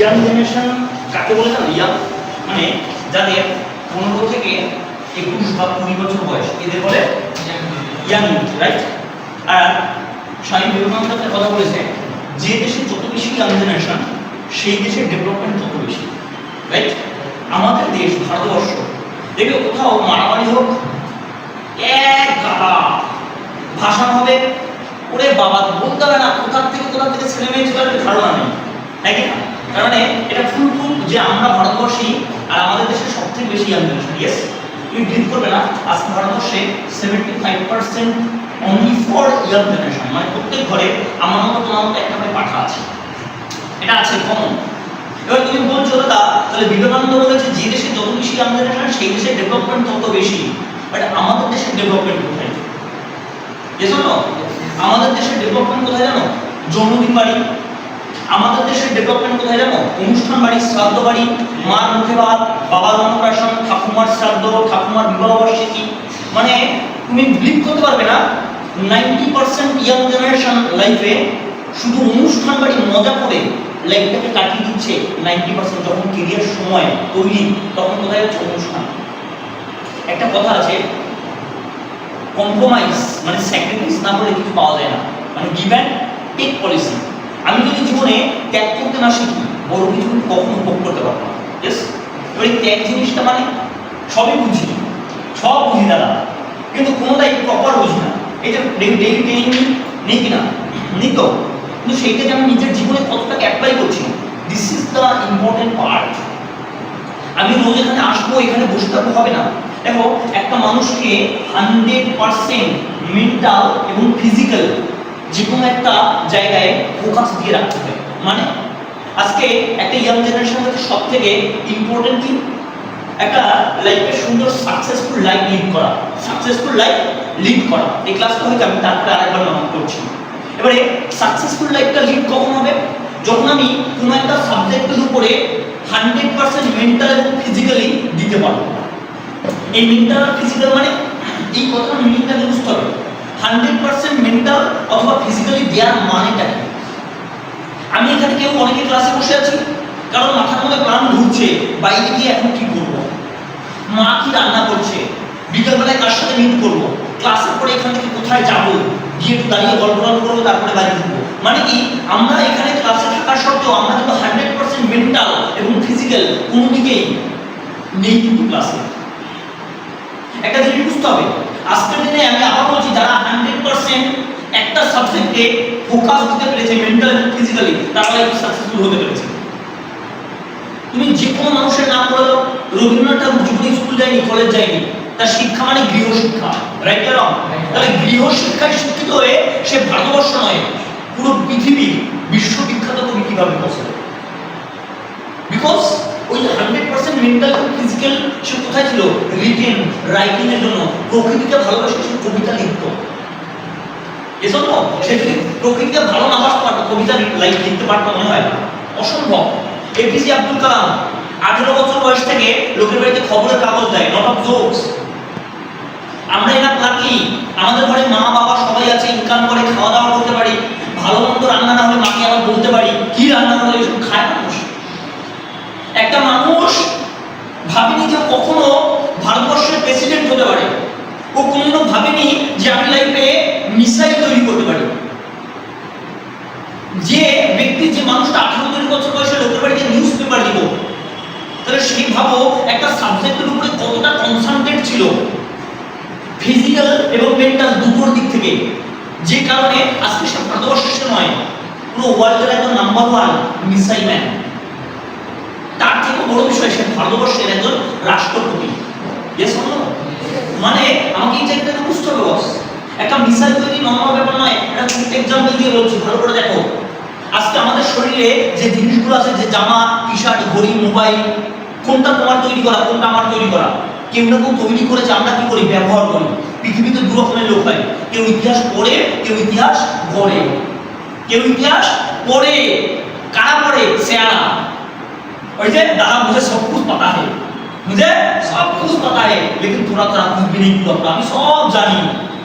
Young generation কাকে বলে জানো? ইয়াং মানে যাদের 15 থেকে 21 বা 20 বছর বয়স, এদের বলে ইয়াং, রাইট? আর স্বামী বিবেকানন্দ একটা কথা বলেছে, যে দেশে যত বেশি ইয়াং জেনারেশন সেই দেশের ডেভেলপমেন্ট তত বেশি, রাইট? আমাদের দেশ ভারতবর্ষ দেখবে কোথাও মারামারি হোক, এক গাদা ভাষণ হবে, ওরে বাবা বলতে হবে না কোথার থেকে ছেলে মেয়ে চলে আসবে ধারণা নেই, তাই কি না? তার মানে এটা ফুল যে আমরা ভারতবর্ষী আর আমাদের দেশের সবথেকে বেশি ইয়াং জেনারেশন। ইয়েস, তুমি বিলিভ করবে না, আজকে ভারতবর্ষে 75% অনলি ফর ইয়াং জেনারেশন, মানে প্রত্যেক ঘরে আমার মতো তোমার মতো একটা করে পাঠা আছে, এটা আছে কমন। এবার তুমি বলছো দাদা তাহলে বিবেকানন্দ বলেছে যে দেশে যত বেশি ইয়াং জেনারেশন সেই দেশের ডেভেলপমেন্ট তত বেশি, বাট আমাদের দেশের ডেভেলপমেন্ট কোথায়? জানো আমাদের দেশের ডেভেলপমেন্ট কোথায় জানো? জন্মদিন বাড়ি। আমাদের দেশের ডেভেলপমেন্ট কোথায় জানো? অনুষ্ঠান বাড়ি, শ্রাদ্ধ বাড়ি, মার মুখে ভাত, বাবার অন্নপ্রাশন, ঠাকুমার শ্রাদ্ধ, ঠাকুমার বিবাহ বার্ষিকী। মানে তুমি বিলিভ করতে পারবে না, 90% ইয়াং জেনারেশন লাইফে শুধু অনুষ্ঠান বাড়ি মজা করে লাইফটাকে কাটিয়ে দিচ্ছে। 90% যখন কেরিয়ার সময় তৈরি তখন কোথায় হচ্ছে? অনুষ্ঠান। একটা কথা আছে, কম্প্রোমাইজ মানে স্যাক্রিফাইস না করে কিছু পাওয়া যায় না, মানে গিভ অ্যান্ড টেক পলিসি। আমি যদি জীবনে ত্যাগ করতে না শিখি বড় কিছু কখনো ভোগ করতে পারবো না। ইয়েস, এবার এই ত্যাগ জিনিসটা মানে সবই বুঝি, সব বুঝি দাদা, কিন্তু কোনোটাই প্রপার বুঝি না। এই যে ডেইলি ট্রেনিং নেই কিনা? নিত, কিন্তু সেইটা যে আমি নিজের জীবনে কতটাকে অ্যাপ্লাই করছি, this is the important part. আমি রোজ এখানে আসবো, এখানে বসে থাকবো হবে না। দেখো একটা মানুষকে 100% মেন্টাল এবং ফিজিক্যাল যে কোনো একটা জায়গায় ফোকাস দিয়ে রাখতে হবে। মানে আজকে একটা ইয়াং জেনারেশনের মধ্যে সব থেকে ইম্পর্টেন্ট কি? একটা লাইফে সুন্দর সাকসেসফুল লাইফ লিড করা, সাকসেসফুল লাইফ লিড করা। এই ক্লাসটা হয়তো আমি তারপরে আরেকবার নাম করছি। এবারে সাকসেসফুল লাইফটা লিড কখন হবে? যখন আমি কোনো একটা সাবজেক্টের উপরে 100% মেন্টাল এবং ফিজিক্যালি দিতে পারবো। এই মেন্টাল আর ফিজিক্যাল মানে এই কথার মিনিংটা বুঝতে হবে। 100% মেন্টাল অথবা ফিজিক্যালি দেওয়ার মানেটা কি? আমি এখানে কেউ অনেকে ক্লাসে বসে আছি, কারণ মাথার মধ্যে প্ল্যান ঘুরছে বাইরে গিয়ে এখন কি করবো, মা কি রান্না করছে, বিকালবেলায় কার সাথে মিট করবো, ক্লাসের পরে এখান থেকে কোথায় যাবো, গিয়ে একটু দাঁড়িয়ে গল্প করবো, তারপরে বাইরে ঢুকবো। মানে কি আমরা এখানে ক্লাসে থাকার সত্ত্বেও আমরা কিন্তু 100% মেন্টাল এবং ফিজিক্যাল কোনো দিকেই নেই কিন্তু ক্লাসে। একটা জিনিস বুঝতে হবে, আজকের দিনে আমি আবার বলছি, যারা 100% একটা সাবজেক্টে ফোকাস দিতে পেরেছে মেন্টাল এবং ফিজিক্যালি, তারা লাইফে সাকসেসফুল হতে পেরেছে। তুমি যে কোনো মানুষের নাম বলে দাও, রবীন্দ্রনাথ ঠাকুর জীবনে স্কুল যায়নি, কলেজ যায়নি, তার শিক্ষা মানে গৃহশিক্ষা, রাইট? তাহলে গৃহশিক্ষায় শিক্ষিত হয়ে সে ভারতবর্ষ নয় পুরো পৃথিবী বিশ্ববিখ্যাত কবি কিভাবে বসে? বিকজ ওই 100% মেন্টাল এবং ফিজিক্যাল সে কোথায় ছিল? রিটেন রাইটিং এর জন্য প্রকৃতিকে ভালোবাসে সে কবিতা লিখত। এজন্য সে যদি প্রকৃতিকে ভালো না বাসতে পারতো কবিতা লিখতে পারতো? মনে হয় না, অসম্ভব। এপিজে আব্দুল কালাম 18 বছর বয়স থেকে লোকের বাড়িতে খবরের কাগজ দেয়, নট অফ জোকস। আমরা এটা লাকি, আমাদের ঘরে মা বাবা সবাই আছে, ইনকাম করে, খাওয়া দাওয়া করতে পারি, ভালো মন্দ রান্না না হলে মাকে আবার বলতে পারি কি রান্না করলে এসব খায় মানুষ। একটা মানুষ ভাবেনি যে কখনো ভারতবর্ষের প্রেসিডেন্ট হতে পারে, ও কোনোদিনও ভাবেনি যে আমি লাইফে মিসাইল তৈরি করতে পারি। যে ব্যক্তি, যে মানুষটা 18 বছর বয়সে লোকের বাড়িতে নিউজ পেপার দিব, তাহলে সেই ভাবো একটা সাবজেক্টের উপরে কতটা কনসেন্ট্রেট ছিল ফিজিক্যাল এবং মেন্টাল দুটোর দিক থেকে, যে কারণে আজকে সে ভারতবর্ষের নয় পুরো ওয়ার্ল্ডের একজন নাম্বার 1 মিসাইল ম্যান। তার থেকে বড় বিষয় সে ভারতবর্ষের একজন রাষ্ট্রপতি। মানে আমাকে এই জায়গাটা বুঝতে হবে বস, একটা মিসাইল তৈরি নর্মাল ব্যাপার নয়। এটা খুব এক্সাম্পল দিয়ে বলছি, ভালো করে দেখো। আজকে আমাদের শরীরে যে জিনিসগুলো আছে, যে জামা, টি শার্ট, ঘড়ি, মোবাইল, কোনটা তোমার তৈরি করা, কোনটা আমার তৈরি করা? কেউ না কেউ তৈরি করেছে, আমরা কি করি? ব্যবহার করি। পৃথিবীতে দু রকমের লোক হয়, কেউ ইতিহাস পড়ে, কেউ ইতিহাস গড়ে। কেউ ইতিহাস পড়ে, কারা পড়ে? সেয়ানা। ওই যে দাদা মুঝে সব कुछ पता है, मुझे सब कुछ पता है, लेकिन थोड़ा थोड़ा कुछ भी नहीं पता। আমি সব জানি,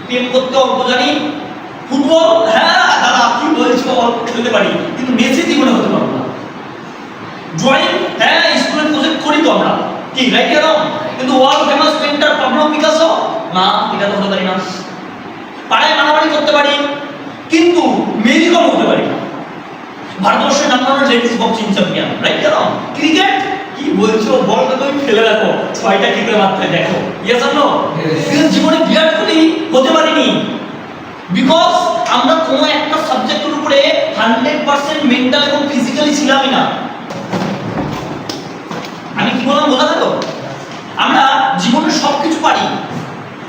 প্রেম করতে অল্প জানি, ফুটবল হ্যাঁ দাদা কি বলছো অল্প খেলতে পারি, কিন্তু মেসি জীবনে হতে পারবো না। ড্রয়িং, হ্যাঁ স্কুলে প্রজেক্ট করি তো আমরা, কি রাইট এরকম, কিন্তু world famous painter Pablo Picasso না, এটা তো হতে পারি না। পাড়ায় মারামারি করতে পারি কিন্তু মেরি কম হতে পারি না। ভারতবর্ষের number one ladies boxing champion, right এরকম। ক্রিকেট কি বলছো, বলটা তুমি ফেলে রাখো, ছয়টা কি করে মারতে দেখো, ইয়েস অর নো। কিন্তু জীবনে বিরাট কোহলি হতে পারিনি, বিকজ আমরা কোনো একটা সাবজেক্টের উপরে 100% মেন্টাল এবং ফিজিক্যালি ছিলামই না। আমি কি বললাম বোঝা গেল? আমরা জীবনে সবকিছু পারি,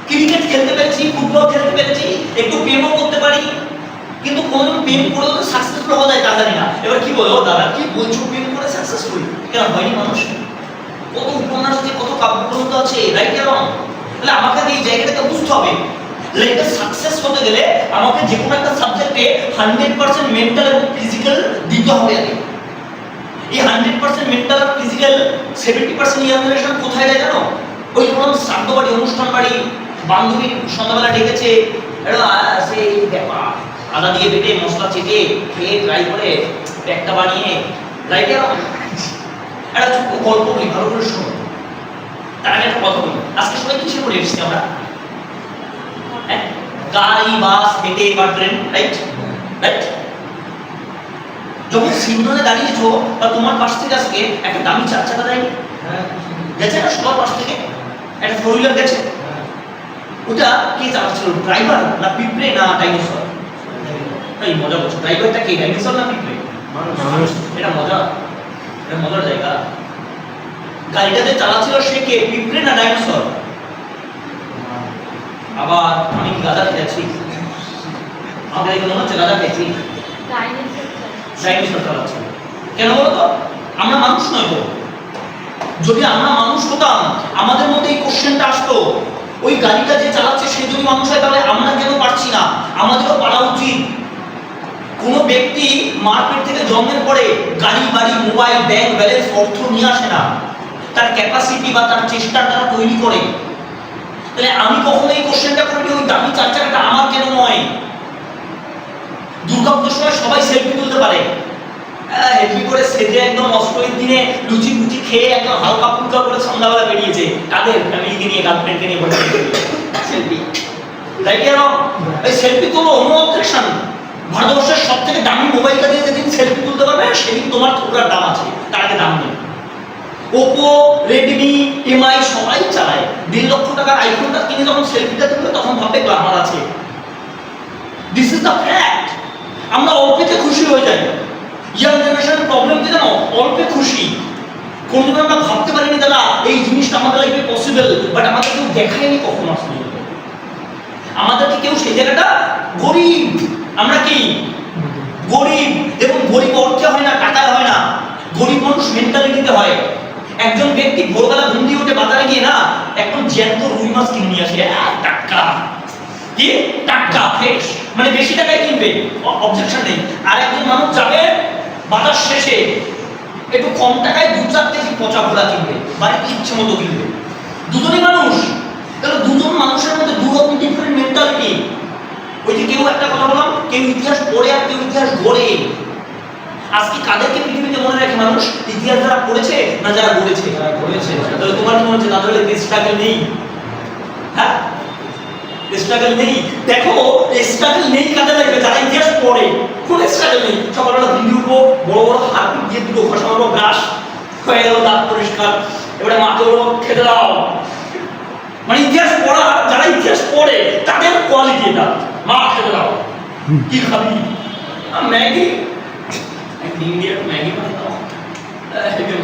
ক্রিকেট খেলতে পেরেছি, ফুটবল খেলতে পেরেছি, একটু প্রেমও করতে পারি, কিন্তু কোনোদিন প্রেম করে তো সাকসেসফুল হওয়া যায় তা জানি না। এবার কি বলো দাদা, কি বলছো প্রেম করে সাকসেসফুল কেন হয়নি মানুষ? কত উপন্যাস আছে, কত কাব্যগ্রন্থ আছে, রাইট এরকম। তাহলে আমাকে এই জায়গাটাকে বুঝতে হবে, লাইফে সাকসেস হতে গেলে আমাকে যে কোনো একটা সাবজেক্টে 100% মেন্টাল এবং ফিজিক্যাল দিতে হবে আগে। এই 100% মেন্টাল আর ফিজিক্যাল 70% ইয়াং জেনারেশন কোথায় যায় জানো? ওই যেমন শ্রাদ্ধ বাড়ি, অনুষ্ঠান বাড়ি, বান্ধবী সন্ধ্যাবেলা ডেকেছে, সেই ব্যাপার আদা দিয়ে বেটে মশলা চেটে খেয়ে ট্রাই করে প্যাকটা বানিয়ে, রাইট এরকম। একটা ছোট্ট গল্প বলি, ভালো করে শোনো। তার আগে একটা কথা বলি, আজকে সবাই কিসে করে এসেছি আমরা? গাড়ি, বাস, হেঁটে বা ট্রেন, রাইট রাইট। যখন সিগন্যালে দাঁড়িয়েছো বা তোমার পাশ থেকে আজকে একটা দামি চার চাকা দেয়নি, গেছে না সবার পাশ থেকে একটা ফোর হুইলার গেছে, ওটা কে চালাচ্ছিল? ড্রাইভার না পিঁপড়ে না ডাইনোসর? এই মজা করছো, ড্রাইভারটা কে, ডাইনোসর না পিঁপড়ে? এটা মজা, এটা মজার জায়গা। গাড়িটা যে চালাচ্ছিল সে কে, পিঁপড়ে না ডাইনোসর? আবার আমি কি গাঁজা খেয়েছি? আমাদের এই মনে হচ্ছে গাঁজা খেয়েছি, ডাইনোসর চালাচ্ছিল। কেন বলো তো? আমরা মানুষ নয় তো। যদি আমরা মানুষ হতাম আমাদের মধ্যে এই কোশ্চেনটা আসতো, ওই গাড়িটা যে চালাচ্ছে সে যদি মানুষ হয় তাহলে আমরা কেন পারছি না? আমাদেরও পারা উচিত। কোন ব্যক্তি মার্কেট থেকে জন্মের পরে গাড়ি, বাড়ি, মোবাইল, ব্যাংক ব্যালেন্স, অর্থ নিয়ে আসে না, তার ক্যাপাসিটি বা তার চেষ্টার দ্বারা তৈরি করে। তাহলে আমি কখনো এই কোশ্চেনটা করি ওই দামি চার চাকাটা আমার কেন নয়? দুর্গাপুজোর সময় সবাই সেলফি তুলতে পারে, হেলফি করে সেজে একদম অষ্টমীর দিনে লুচি লুচি খেয়ে একদম হালকা ফুলকা করে সন্ধ্যাবেলা বেরিয়েছে, তাদের ফ্যামিলিকে নিয়ে, গার্লফ্রেন্ডকে নিয়ে বসে সেলফি, রাইট এরকম। এই সেলফি তোলো, নো অবজেকশন। ভারতবর্ষের সব থেকে দামি মোবাইলটা দিয়ে যেদিন সেলফি তুলতে পারবে সেদিন তোমার থোড়ার দাম আছে, তার আগে দাম নেই। ওপো, রেডমি, এমআই সবাই চালায়। 1.5 লক্ষ টাকার আইফোনটা কিনে যখন সেলফিটা তুলবে তখন ভাববে গ্ল্যামার আছে। This is the fact. আমরা অল্পেতে খুশি হয়ে যাই। ইয়াং জেনারেশনের প্রবলেম কি জানো? অল্পে খুশি। কোনদিন আমরা ভাবতে পারিনি দাদা এই জিনিসটা আমাদের লাইফে পসিবল, বাট আমাদের কেউ দেখায়নি কখনো আসলে। আমাদেরকে কেউ সেই জায়গাটা, গরিব আমরা, কি গরিব, এবং গরিব অর্থে হয় না, টাকায় হয় না, গরিব মানুষ মেন্টালিটিতে হয়। একজন ব্যক্তি ভোরবেলা ঘুম দিয়ে উঠে বাজারে গিয়ে না একদম জ্যান্ত রুই মাছ কিনে নিয়ে আসে, টাটকা, কি টাটকা ফ্রেশ, মানে বেশি টাকায় কিনবে, অবজেকশন নেই। আর একজন মানুষ যাবে বাজার শেষে একটু কম টাকায় 2-4 কেজি পচা ভোলা কিনবে, বাড়িতে ইচ্ছে মতো কিনবে। দুজনই মানুষ, তাহলে দুজন মানুষের মধ্যে দুরকম ডিফারেন্ট মেন্টালিটি। ওই যে কেউ একটা কথা বললাম, কেউ ইতিহাস পড়ে আর কেউ ইতিহাস গড়ে। আজকে কাদেরকে পৃথিবীতে মনে রাখে মানুষ? ইতিহাস যারা পড়েছে না যারা গড়েছে? তাহলে তোমার কি মনে হচ্ছে না তাহলে স্ট্রাগল নেই? হ্যাঁ, স্ট্রাগল নেই। দেখো স্ট্রাগল নেই কাদের লাগবে? যারা ইতিহাস পড়ে। কোন স্ট্রাগল নেই? সকালবেলা ভিডিও উঠবো, বড় বড় হাত দিয়ে দুটো ঘষা মারবো, ব্রাশ হয়ে গেল, দাঁত পরিষ্কার, এবারে মাকে বলবো খেতে দাও। মানে ইতিহাস পড়া, যারা ইতিহাস পড়ে তাদের কোয়ালিটি এটা। মা খেতে দাও, কি খাবি? ম্যাগি, ইন্ডিয়ান ম্যাগি বানাও,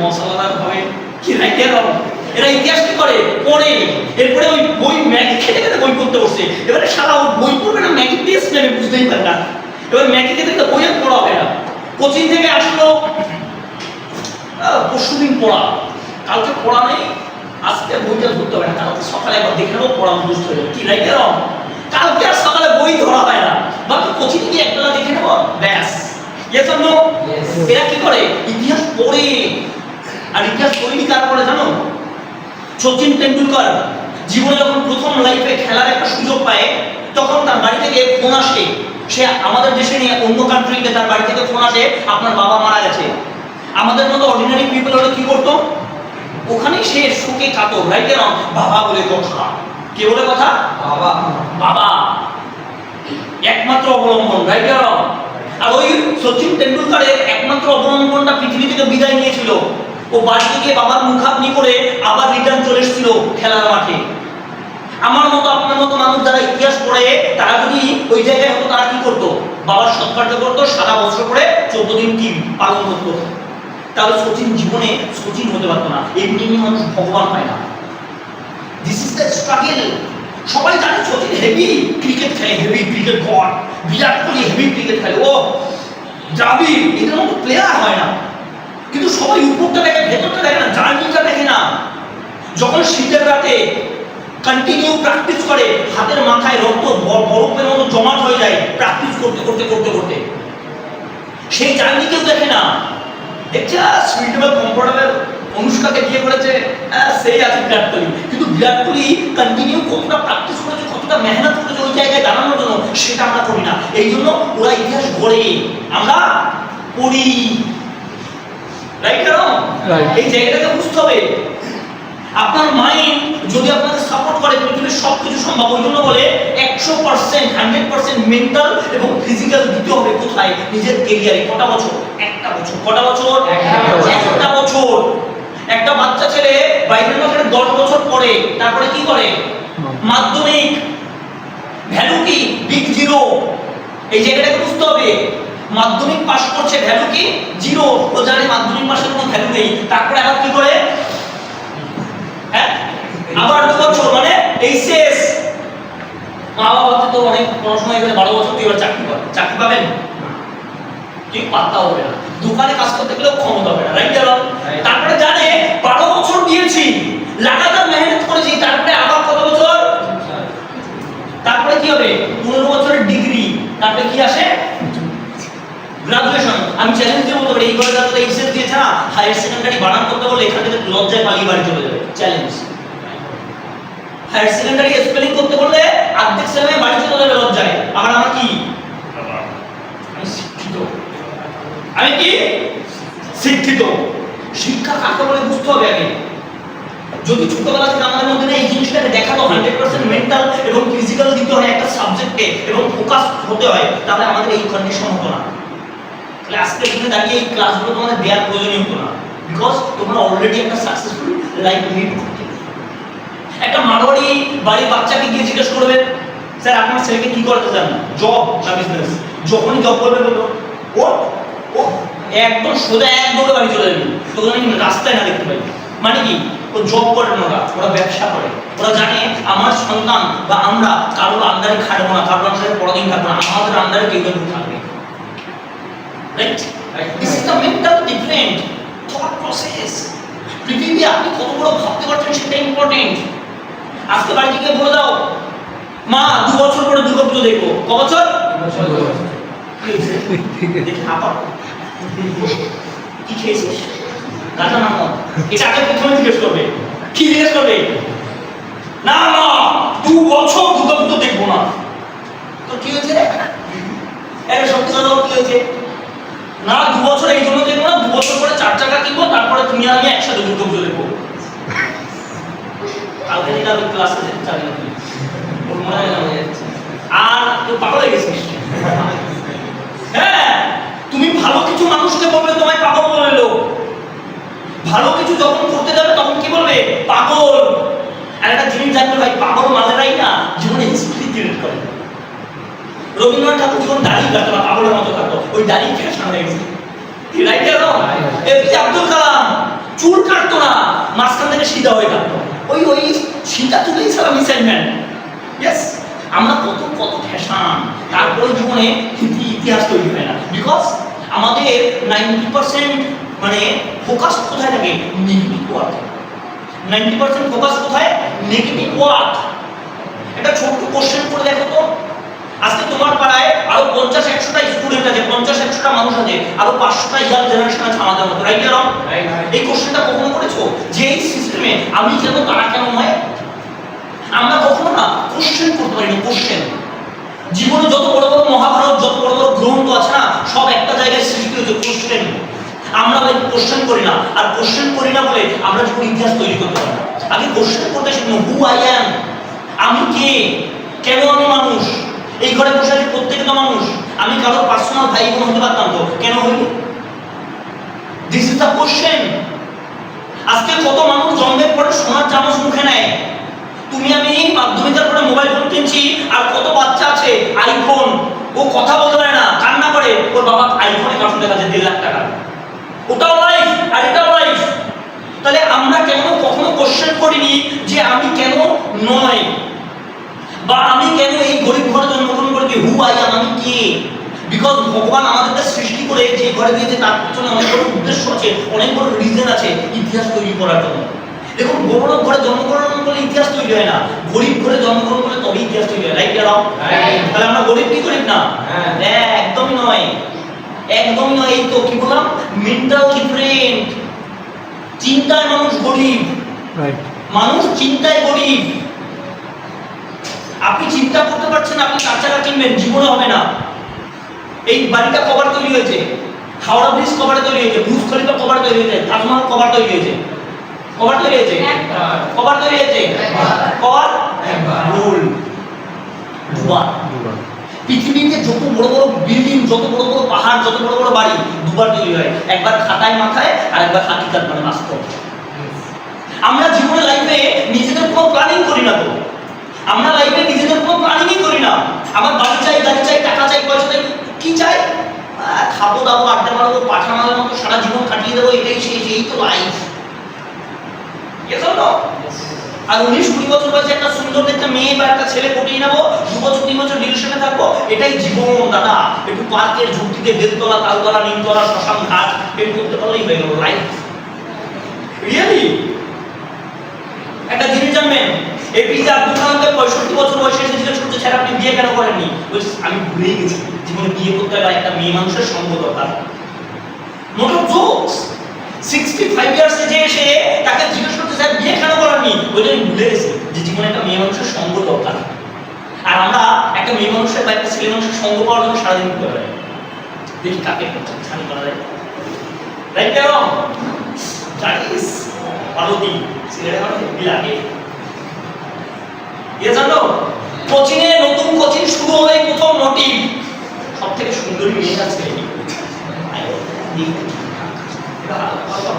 মশলাদার ভাবে, কি রাইতে দাও। এরা ইতিহাস কি করে? পড়ে, এরপরে ওই বই ম্যাগি খেতে খেতে বই পড়তে বসছে। এবারে সারা বই পড়বে না, ম্যাগি টেস্ট নেবে, বুঝতেই পারে না। এবার ম্যাগি খেতে খেতে বই আর পড়া হয় না। কোচিং থেকে আসলো, পরশুদিন পড়া, কালকে পড়া নেই, আজকে বইটা ধরতে হবে না, কালকে সকালে একবার দেখে নেবো, পড়া বুঝতে হবে, কি রাইতে দাও। কালকে আর সকালে বই ধরা হয় না, বাকি কোচিং গিয়ে একবেলা দেখে নেবো, ব্যাস। Yes or no? এরা কি করে? ইতিহাস পড়ে। আর ইতিহাস তৈরি কার করে জানো? সচিন তেন্ডুলকর জীবনে যখন প্রথম লাইফে খেলার একটা সুযোগ পায় তখন তার বাড়ি থেকে ফোন আসে, সে আমাদের দেশে নিয়ে অন্য কান্ট্রিতে, তার বাড়ি থেকে ফোন আসে আপনার বাবা মারা গেছে। আমাদের মতো অর্ডিনারি পিপল হলে কি করতো, ওখানে সে শোকে কাতর, রাইট না? বাবা বলে কথা, কে বলে কথা? বাবা। বাবা একমাত্র অবলম্বন, রাইট না? আর ওই সচিন তেন্ডুলকারের একমাত্র অবলম্বনটা পৃথিবী থেকে বিদায় নিয়েছিল, ও বাড়ি থেকে বাবার মুখাগ্নি করে আবার রিটার্ন চলে এসেছিল খেলার মাঠে। আমার মতো আপনার মতো মানুষ যারা ইতিহাস পড়ে, তারা যদি ওই জায়গায় হতো, তারা কি করতো? বাবার সৎকার্য করতো, সারা বছর করে 14 দিন কি পালন করতো। তাহলে সচিন জীবনে সচিন হতে পারতো না। এমনি মানুষ ভগবান হয় না। This is the struggle. সবাই জানে সচিন হেভি ক্রিকেট খেলে, heavy cricket god. Virat Kohli heavy cricket খেলে, ও দ্রাবিড়, এদের মতো প্লেয়ার হয় না। কিন্তু সবাই উপরটা দেখে, ভেতরটা দেখে না, জার্নিটা দেখে না। যখন শীতের রাতে কন্টিনিউ প্র্যাকটিস করে, হাতের মাথায় রক্ত বরফের মতো জমাট হয়ে যায় প্র্যাকটিস করতে করতে করতে করতে, সেই জার্নি কেউ দেখে না। দেখছে সুইটেবল কমফোর্টেবল অনুষ্কাকে বিয়ে করেছে, সেই আছে বিরাট কোহলি। কিন্তু বিরাট কোহলি কন্টিনিউ কতটা প্র্যাকটিস করেছে, কতটা মেহনত করেছে ওই জায়গায় দাঁড়ানোর জন্য, সেটা আমরা করি না। এই জন্য ওরা ইতিহাস গড়ে, আমরা পড়ি, রাইট না? এই জায়গাটাকে বুঝতে হবে। আপনার মাইন্ড যদি আপনাকে সাপোর্ট করে, পৃথিবীর সবকিছু সম্ভব। ওই জন্য বলে 100%, 100% মেন্টাল এবং ফিজিক্যাল দিতে হবে। কোথায়? নিজের ক্যারিয়ারে। কটা বছর? একটা বছর। কটা বছর? একটা বছর। একটা বাচ্চা ছেলে বাইরের মাঠে 10 বছর পড়ে, তারপরে কি করে? মাধ্যমিক। ভ্যালু কি? Big zero. এই জায়গাটাকে বুঝতে হবে। মাধ্যমিক পাস করছে, ভ্যালু কি? জিরো। ও জানে মাধ্যমিক পাসের কোনো ভ্যালু নেই। তারপরে আবার কি করে? আবার 2 বছর, মানে এইচএস। মা বাবা তো অনেক পড়াশোনা করে 12 বছর তুই এবার চাকরি পাবে। চাকরি পাবেন? কি পাত্তা হবে না। দোকানে কাজ করতে গেলেও ক্ষমতা হবে না, রাইট না? তারপরে জানে 12 বছর দিয়েছি, লাগাতার মেহনত করেছি, তারপরে আবার কত বছর? তারপরে কি হবে? 15 বছরের ডিগ্রি। তারপরে কি আসে? গ্রাজুয়েশন। আমি চ্যালেঞ্জ দিয়ে বলতে পারি, এইবার যারা এইচএস দিয়েছে না, হায়ার সেকেন্ডারি বানান করতে বলে এখান থেকে লজ্জায় পালিয়ে বাড়ি চলে যাবে। চ্যালেঞ্জ। হায়ার সেকেন্ডারি স্পেলিং করতে বললে অর্ধেক ছেলে বাড়ি চলে যাবে লজ্জায়। আবার আমরা কি? আমি শিক্ষিত। আমি কি? শিক্ষিত। শিক্ষা কাকে বলে বুঝতে হবে আগে। যদি ছোটবেলা থেকে আমাদের মধ্যে এই জিনিসটাকে দেখানো 100% মেন্টাল এবং ফিজিক্যাল দিতে হয় একটা সাবজেক্টে, এবং ফোকাস হতে হয়, তাহলে আমাদের এই কন্ডিশন হতো না। তাহলে আজকে এখানে দাঁড়িয়ে এই ক্লাসগুলো তোমাদের দেওয়ার প্রয়োজন হতো না, বিকজ তোমরা অলরেডি একটা সাকসেসফুল লাইফ লিড করতে। একটা মারোয়ারি বাড়ির বাচ্চাকে গিয়ে জিজ্ঞেস করবে, স্যার আপনার ছেলেকে কি করতে চান, জব না বিজনেস? যখনই জব করবে বলবো ও ও একদম সোজা এক দৌড়ে বাড়ি চলে যাবে, তোকে আমি রাস্তায় না দেখতে পাই। মানে কি? ও জব করে না, ওরা ব্যবসা করে। ওরা জানে আমার সন্তান বা আমরা কারোর আন্ডারে খাটবো না, কারোর আন্ডারে পড়াদিন থাকবো না, আমাদের আন্ডারে কেউ কেউ থাকবে। Right? This is the mental different thought process. পৃথিবী আপনি কত বড় ভাবতে পারছেন সেটা ইম্পর্টেন্ট। আজকে বাড়িতে গিয়ে বলে দাও, মা 2 বছর পরে দুর্গাপুজো দেখবো। ক বছর? কি খেয়েছিস? গাঁজা না মদ? এটা আগে প্রথমে জিজ্ঞেস করবে। কি জিজ্ঞেস করবে? না না 2 বছর দুর্গাপুজো দেখবো না। তো কি হয়েছে রে? একটা সত্যি কথা, কি হয়েছে? না 2 বছর এই জন্য দেখবো না, 2 বছর পরে 4 চাকা কিনবো, তারপরে তুমি আর আমি একসাথে দুর্গাপুজো দেখবো। কালকে যেটা আমি ক্লাসে চালিয়ে দিই, ওর মনে হয় না আর তুই পাগল হয়ে গেছিস। হ্যাঁ, তুমি ভালো কিছু মানুষকে বলবে তোমায় পাগল বলে লোক, ভালো কিছু যখন করতে যাবে তখন কি বলবে? পাগল। আর একটা জিনিস জানবে ভাই, পাগল মানেরাই না জীবনে হিস্ট্রি ক্রিয়েট করে। রবীন্দ্রনাথ ঠাকুর যখন দাড়ি কাটতো না, পাগলের মতো কাটতো, ওই দাড়ি ফ্যাশন হয়ে গেছে। রাইট না? এপিজে আব্দুল কালাম চুল কাটতো না, মাঝখান থেকে সিধা হয়ে কাটতো, ওই ওই সিধা চুলেই ছিল মিসাইলম্যান। ইয়েস, আমরা কত কত ফ্যাশন, তারপরে জীবনে ইতিহাস তৈরি হয় না, বিকজ আমাদের 90% মানে ফোকাস কোথায় থাকে? Negative word. 90% ফোকাস কোথায়? Negative word. একটা ছোট্ট কোশ্চেন করে দেখো তো, আজকে তোমার পাড়ায় আরো 50-100টা স্টুডেন্ট আছে, 50-100টা মানুষ আছে, আরো 500টা ইয়াং জেনারেশন আছে আমাদের মতো, রাইট না রং? এই কোশ্চেনটা কখনো করেছো যে এই সিস্টেমে আমি কেন, তারা কেন হয়? আমরা কখনো না কোশ্চেন করতে পারি না। কোশ্চেন জীবনে যত বড় বড় মহাভারত, যত বড় বড় গ্রন্থ আছে না, সব একটা জায়গায় সৃষ্টি হয়েছে কোশ্চেন। আমরা ভাই কোশ্চেন করি না, আর কোশ্চেন করি না বলে আমরা যখন ইতিহাস তৈরি করতে পারি না। আগে কোশ্চেন করতে শিখুন, হু আই অ্যাম, আমি কে, কেন আমি মানুষ, এই ঘরে বসে আছি প্রত্যেকে তো মানুষ, আমি কারো পার্সোনাল ভাই বোন হতে পারতাম তো, কেন হইনি? This is the question. আজকে কত মানুষ জন্মের পরে সোনার চামচ মুখে নেয়, তুমি আমি মাধ্যমিকের পরে মোবাইল ফোন কিনছি, আর কত বাচ্চা আছে আইফোন, ও কথা বলতে পারে না, কান্না করে, ওর বাবা আইফোনে কার্টুন দেখাচ্ছে 1.5 লাখ টাকা, ওটাও লাইফ আর এটাও লাইফ। তাহলে আমরা কেন কখনো কোশ্চেন করিনি যে আমি কেন নয়, বা আমি কেন এই গরিব ঘরে জন্মগ্রহণ করেছি, হু আই অ্যাম, আমি কে? বিকজ ভগবান আমাদেরকে সৃষ্টি করে যে ঘরে দিয়েছে তার পিছনে অনেক বড় উদ্দেশ্য আছে, অনেক বড় রিজন আছে ইতিহাস তৈরি করার জন্য। দেখুন, বড় ঘরে জন্মগ্রহণ করলে ইতিহাস তৈরি হয় না, গরিব ঘরে জন্মগ্রহণ করলে তবে ইতিহাস তৈরি হয়। রাইট না? তাহলে আমরা গরিব কি গরিব না? হ্যাঁ, একদমই নয়, একদমই নয়। এই তো কি বললাম, মেন্টাল ডিফারেন্ট, চিন্তায় মানুষ গরিব, মানুষ চিন্তায় গরিব। আপনি চিন্তা করতে পারছেন আপনি 4 চাকা কিনবেন, জীবনে হবে না। এই বাড়িটা কভার তৈরি হয়েছে, হাওড়া ব্রিজ কভার তৈরি হয়েছে, বুর্জ খলিফা কভার তৈরি হয়েছে, তাজমহল কভার তৈরি হয়েছে, কভার তৈরি হয়েছে, কভার তৈরি হয়েছে, কভার ভুল, দুবার। পৃথিবীতে যত বড় বড় বিল্ডিং, যত বড় বড় পাহাড়, যত বড় বড় বাড়ি দুবার তৈরি হয়, একবার খাতায় মাথায় আর একবার হাকিকাত মানে বাস্তব। আমরা জীবনে লাইফে নিজেদের কোনো প্ল্যানিং করি না তো, আমরা লাইফে নিজেদের কোনো প্ল্যানিংই করি না। আমার বাড়ি চাই, গাড়ি চাই, টাকা চাই, পয়সা চাই, কি চাই? খাবো দাবো, আড্ডা মারবো, পাঠানোর মতো সারা জীবন কাটিয়ে দেবো, এটাই শেষ, এই তো লাইফ। আর 19-20 বছর বয়সে একটা সুন্দর দেখতে মেয়ে বা একটা ছেলে পটিয়ে নেবো, 2 বছর 3 বছর রিলেশনে থাকবো, এটাই জীবন দাদা। একটু পার্কের ঝুঁকিতে বেলতলা, তালতলা, নিমতলা, শ্মশান ঘাট পেট করতে পারলেই হয়ে গেল লাইফ। রিয়েলি একটা জিনিস জানবেন, এপিজে আব্দুল কালামকে 65 বছর বয়সে এসে জিজ্ঞেস করছে, স্যার আপনি বিয়ে কেন করেননি? বলছে আমি ভুলেই গেছি জীবনে বিয়ে করতে গেলে একটা মেয়ে মানুষের সঙ্গ দরকার। Note of jokes. 65 ইয়ার্স এ এসে তাকে জিজ্ঞেস করতে, স্যার বিয়ে কেন করেননি? বলে আমি ভুলে গেছি যে জীবনে একটা মেয়ে মানুষের সঙ্গ দরকার। আর আমরা একটা মেয়ে মানুষের বা একটা ছেলে মানুষের সঙ্গ পাওয়ার জন্য সারাদিন করে বেড়াই, দেখি কাকে ছানি করা যায়। রাইট কেন জানিস পার্বতী ছেলেরা মানে হেভি লাগে। এ জানো কোচিংয়ে নতুন কোচিং শুরু হলে প্রথম মোটিভ সবথেকে সুন্দরী মেয়ে আছে,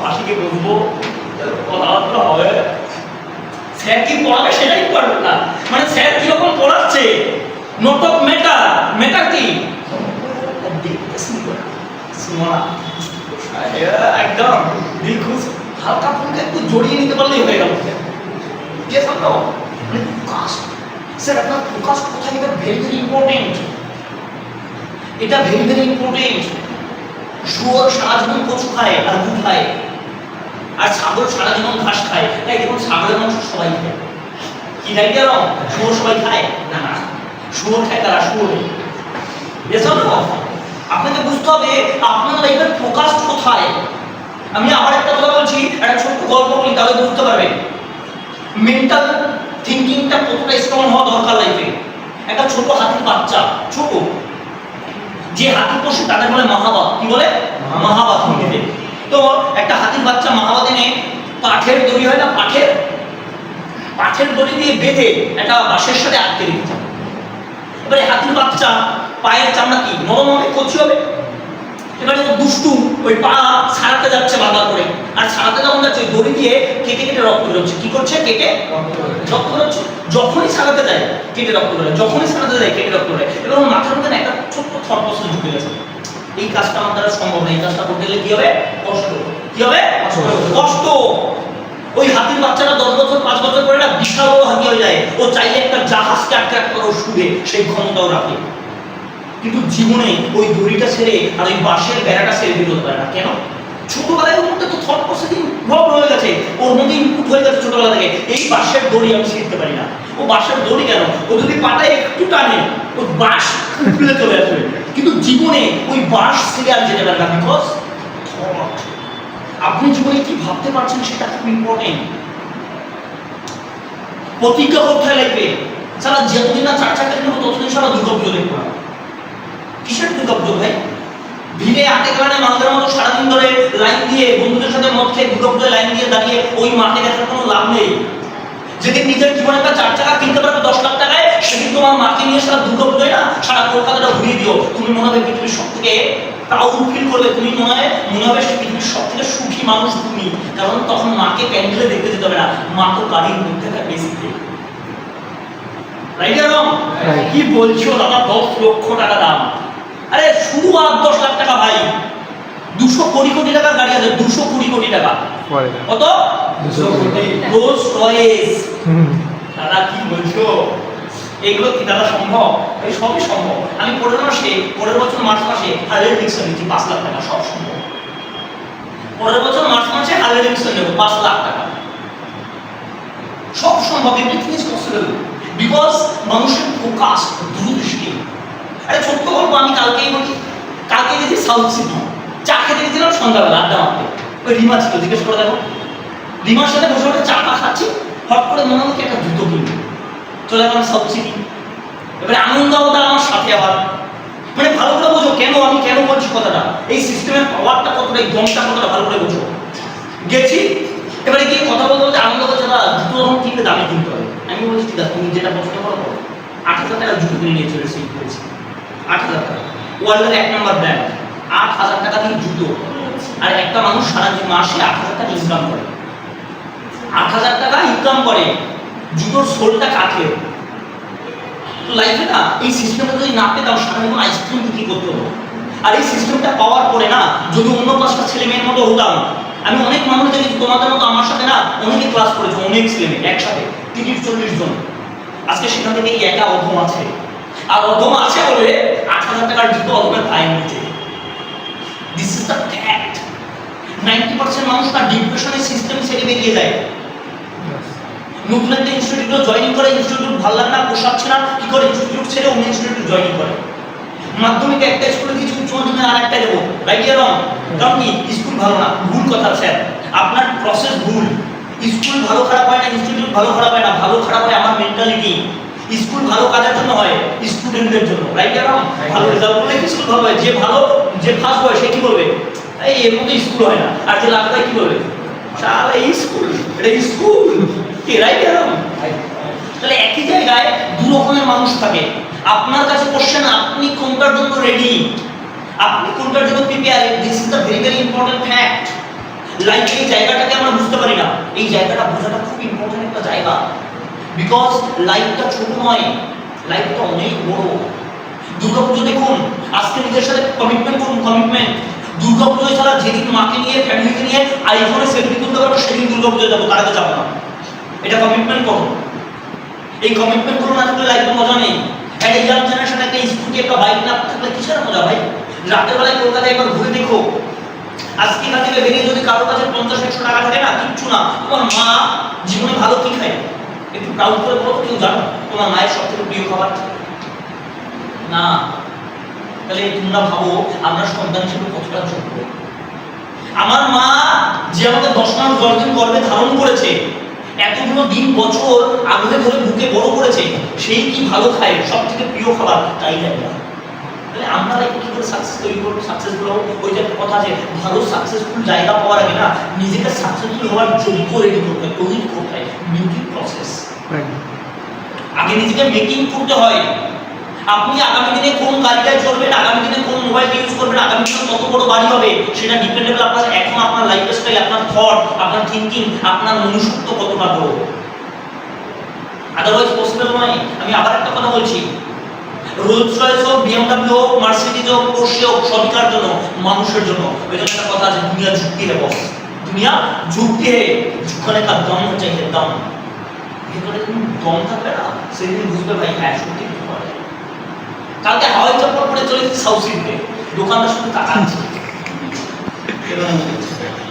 পাশিকে বলবো কথাবার্তা হবে, স্যার কি পড়াবে সেটাই পারবে না, মানে স্যার কিরকম পড়াচ্ছে, নোট অফ মেটার, মেটার কি একদম দিল খুশ, হালকা ফুলকা একটু জড়িয়ে নিতে পারলেই হয়ে গেল। স্যার আপনার ফোকাস কোথায়, এটা ভেরি ভেরি ইম্পর্টেন্ট, এটা ভেরি ভেরি ইম্পর্টেন্ট। শুয়োর সারা জীবন কচু খায় আর গু খায়, আর ছাগল সারা জীবন ঘাস খায়। তাই দেখুন ছাগলের মাংস সবাই খায়, কি তাই গেল? শুয়োর সবাই খায় না, না শুয়োর খায় তারা, শুয়োরে। আপনাকে বুঝতে হবে আপনার লাইফের ফোকাস কোথায়। আমি আবার একটা কথা বলছি, একটা ছোট্ট গল্প বলি তাহলে বুঝতে পারবেন মেন্টাল থিংকিংটা কতটা স্ট্রং হওয়া দরকার লাইফে। একটা ছোট হাতির বাচ্চা, ছোট যে হাতি পোষে তাদের বলে মাহাবাত, কি বলে? মাহাবাত হিন্দিতে। তো একটা হাতির বাচ্চা মাহাবাত এনে কাঠের দড়ি হয় না, পাঠের দড়ি দিয়ে বেঁধে একটা বাঁশের সাথে আটকে রেখেছে। এবারে হাতির বাচ্চা পায়ের চামড়া কি নরম হবে, কচি হবে। এবারে ও দুষ্টু ওই পা ছাড়াতে যাচ্ছে বারবার করে, আর ছাড়াতে যখন যাচ্ছে দড়ি দিয়ে কেটে কেটে রক্ত বেরোচ্ছে। কি করছে? কেটে রক্ত বেরোচ্ছে। যখনই ছাড়াতে যায় কেটে রক্ত বেরোয়, যখনই ছাড়াতে যায় কেটে রক্ত বেরোয়। এবার ওর মাথার মধ্যে একটা ছোট্ট থট প্রশ্ন ঢুকে গেছে, এই কাজটা আমার দ্বারা সম্ভব না, এই কাজটা করতে গেলে কি হবে? কষ্ট। কি হবে? কষ্ট। ওই হাতির বাচ্চাটা 10 বছর 5 বছর পরে না বিশাল বড় হাতি হয়ে যায়, ও চাইলে একটা জাহাজকে আটকে রাখতে পারে, শুয়ে সেই ক্ষমতাও রাখে। কিন্তু জীবনে ওই দড়িটা ছেড়ে আর ওই বাঁশের বেড়াটা ছেড়ে দিতে পারে না। কেন? ছোটবেলায় ওর মধ্যে তো থট প্রসেসিং ডেভেলপ হয়ে গেছে, ওর মধ্যে ইনপুট হয়ে গেছে ছোটবেলা থেকে, এই বাঁশের দড়ি আমি শিখতে পারি না। ও বাঁশের দড়ি কেন? ও যদি পাটায় একটু টানে ও বাঁশ খুলে চলে আসবে, কিন্তু জীবনে ওই বাঁশ ছেড়ে আর যেতে পারে না। Because thought. আপনি জীবনে কি ভাবতে পারছেন সেটা খুব ইম্পর্টেন্ট। প্রতিজ্ঞা করতে লাগবে, সারা যতদিন না 4 চাকা কিনবো ততদিন সারা দুর্গাপুজো দেখবো না। কিসের দুর্গাপুজো ভাই? ভিড়ে আটে কারণে মালদার মতো সারাদিন ধরে লাইন দিয়ে বন্ধুদের সাথে মদ খেয়ে দুর্গাপুজোয় লাইন দিয়ে দাঁড়িয়ে ওই মাঠে দেখার কোনো লাভ নেই। যেদিন নিজের জীবনে একটা 4 চাকা কিনতে পারবে 10 লাখ টাকায়, সেদিন তোমার মাকে নিয়ে সারা দুর্গাপুজোয় না সারা কলকাতাটা ঘুরিয়ে দিও, তুমি মনে হবে পৃথিবীর সব থেকে প্রাউড ফিল করবে, তুমি মনে হবে পৃথিবীর সব থেকে সুখী মানুষ তুমি। কারণ তখন মাকে প্যান্ডেলে দেখতে যেতে হবে না, মা তো গাড়ির মধ্যে থাকবে বেসিক্যালি। রাইট রং? কি বলছো দাদা 10 লক্ষ টাকা দাম? আরে শুধু 8-10 লাখ টাকা ভাই, 200 কোটি টাকার গাড়ি আছে, 200 কোটি টাকা। কত? 200 কোটি। Rolls Royce. দাদা কি বলছো? এগুলো কি দাদা সম্ভব? এই সবই সম্ভব। আমি পরের বছর মার্চ মাসে হার্লে ডেভিডসন নিচ্ছি 5 লাখ টাকা, সব সম্ভব। পরের বছর মার্চ মাসে হার্লে ডেভিডসন নেব 5 লাখ টাকা, সব সম্ভব। এভরিথিং ইজ পসিবল বিকজ মানুষের ফোকাস, দূরদৃষ্টি। আরে ছোট্ট গল্প আমি কালকেই বলি। কালকে গেছি সাউথ সিটি, চা খেতে গেছিলাম সন্ধ্যাবেলা আড্ডা মারতে। ওই রিমা ছিল, জিজ্ঞেস করে দেখো। রিমার সাথে বসে বসে চা খাচ্ছি, হট করে মনে হচ্ছে একটা জুতো কিনবো। চলে গেলাম সাউথ সিটি। এবারে আনন্দ হতো আমার সাথে আবার, মানে ভালো করে বোঝো আমি কেন বলছি কথাটা, এই সিস্টেমের পাওয়ারটা কতটা, এই দমটা কতটা ভালো করে বোঝো। গেছি, এবারে গিয়ে কথা বলতে বলতে আনন্দ করছে, দাদা জুতো যখন কিনতে দামে কিনতে হবে। আমি বলছি ঠিক আছে, তুমি যেটা পছন্দ করো 8,000 টাকার জুতো কিনে নিয়ে চলে এসেছি, 8,000 টাকা, ওয়ার্ল্ডের 1 নম্বর ব্র্যান্ড। 8,000 টাকা দিয়ে জুতো, আর একটা মানুষ সারা মাসে 8,000 টাকা ইনকাম করে। 8,000 টাকা ইনকাম করে, জুতোর সোলটা কাঠের। তো লাইফে না এই সিস্টেমটা যদি না পেতাম, সারাদিন আইসক্রিম বিক্রি করতে হতো। আর এই সিস্টেমটা পাওয়ার পরে না, যদি অন্য 5টা ছেলে মেয়ের মতো হতাম, আমি অনেক মানুষ দেখেছি তোমাদের মতো আমার সাথে না অনেকে ক্লাস করেছে, অনেক ছেলে মেয়ে একসাথে 30-40 জন। আজকে সেখান থেকে এই একা অধম আছে, আর অধম আছে বলে 8,000 টাকার জুতো অধমের পায়ে নিচ্ছে। This is the fact. 90% মানুষ না ডিপ্রেশনের সিস্টেম ছেড়ে বেরিয়ে যায়। নতুন একটা ইনস্টিটিউটে জয়েন করে, ইনস্টিটিউট ভালো লাগে না, পোষাচ্ছে না, কি করে ইনস্টিটিউট ছেড়ে অন্য ইনস্টিটিউটে জয়েন করে। মাধ্যমিকে একটা স্কুলে কিছু, উচ্চ মাধ্যমিকে আর একটা দেবো, রাইট ইয়ার রং? কারণ কি স্কুল ভালো না, ভুল কথা স্যার, আপনার প্রসেস ভুল। স্কুল ভালো খারাপ হয় না, ইনস্টিটিউট ভালো খারাপ হয় না, ভালো খারাপ হয় আমার মেন্টালিটি। স্কুল ভালো কাজের জন্য হয়, স্টুডেন্টদের জন্য, রাইট ইয়ার রং? ভালো রেজাল্ট করলে স্কুল ভালো হয়, যে ফার্স্ট হয় সে কি বলবে, এই এর মতো স্কুল হয় না, আর যে লাস্ট হয় কি বলবে, শালা এই স্কুল, এটা স্কুল কি, রাইট ইয়ার রং? তাহলে একই জায়গায় দু রকমের মানুষ থাকে। আপনার কাছে কোশ্চেন, আপনি কোনটার জন্য রেডি, আপনি কোনটার জন্য prepare. This is the very very important fact. লাইফে এই জায়গাটাকে আমরা বুঝতে পারি না, এই জায়গাটা বোঝাটা খুব ইম্পর্টেন্ট একটা জায়গা। বিকজ লাইফটা ছোট নয়, লাইফটা অনেক বড়। দুর্গাপুজো দেখুন, আজকে নিজের সাথে কমিটমেন্ট করুন, কমিটমেন্ট। দুর্গাপুজো ছাড়া যেদিন মাকে নিয়ে ফ্যামিলিকে নিয়ে আইফোনে সেলফি তুলতে পারবো, সেদিন দুর্গাপুজো যাবো, তার আগে যাবো না। এটা কমিটমেন্ট করুন। এই কমিটমেন্ট করুন, আজকে লাইফে মজা নেই। একটা ইয়াং জেনারেশন একটা স্কুটি একটা বাইক না থাকলে কিসের মজা ভাই? রাতের বেলায় কলকাতায় একবার ঘুরে দেখো, আজকে এখান থেকে বেরিয়ে যদি কারোর কাছে 50-100 টাকা থাকে না, কিচ্ছু না। তোমার মা জীবনে ভালো কি খায় একটু প্রাউড করে বলো, কেউ জানো তোমার মায়ের সব থেকে প্রিয় খাবার? না। তাহলে তোমরা ভাবো আমরা সন্তান হিসেবে কতটা যোগ্য। আমার মা যে আমাকে 10 মাস 10 দিন গর্ভে ধারণ করেছে, এতগুলো দিন বছর আগলে ধরে বুকে বড় করেছে, সেই কি ভালো খায়, সব থেকে প্রিয় খাবার তাই জানি না। তাহলে আমরা লাইফে কি করে সাকসেস তৈরি করবো, সাকসেসফুল হবো? ওই যে একটা কথা আছে, ভালো সাকসেসফুল জায়গা পাওয়ার আগে না নিজেকে সাকসেসফুল হওয়ার যোগ্য রেডি করতে হয়, তৈরি করতে হয়, মেকিং প্রসেস। আগে নিজেকে মেকিং করতে হয়। আপনি আগামী দিনে কোন গাড়িটায় চলবেন, আগামী দিনে কোন মোবাইল ইউজ করবেন, আগামী দিনে কত বড় বাড়ি হবে, সেটা ডিপেন্ডেবল আপনার এখন আপনার লাইফস্টাইল, আপনার থট, আপনার থিংকিং, আপনার মনুষ্যত্ব কতটা বড়। আদারওয়াইজ পসিবল নয়। আমি আবার একটা কথা বলছি, রোলস রয়েস হোক, BMW হোক, মার্সিডিজ হোক, পোর্শে হোক, সবইকার জন্য, মানুষের জন্য। ওই জন্য একটা কথা আছে, দুনিয়া ঝুঁকতি হে বস, দুনিয়া ঝুঁকতি হে, ঝুঁকানে কা দম চাইছে, দম। ভিতরে যখন দম থাকবে না, সেদিন বুঝবে ভাই হ্যাঁ সত্যি কিছু করে। কালকে হাওয়াই চপ্পল পরে চলে গেছি সাউথ সিটিতে, দোকানদার শুধু তাকাচ্ছে।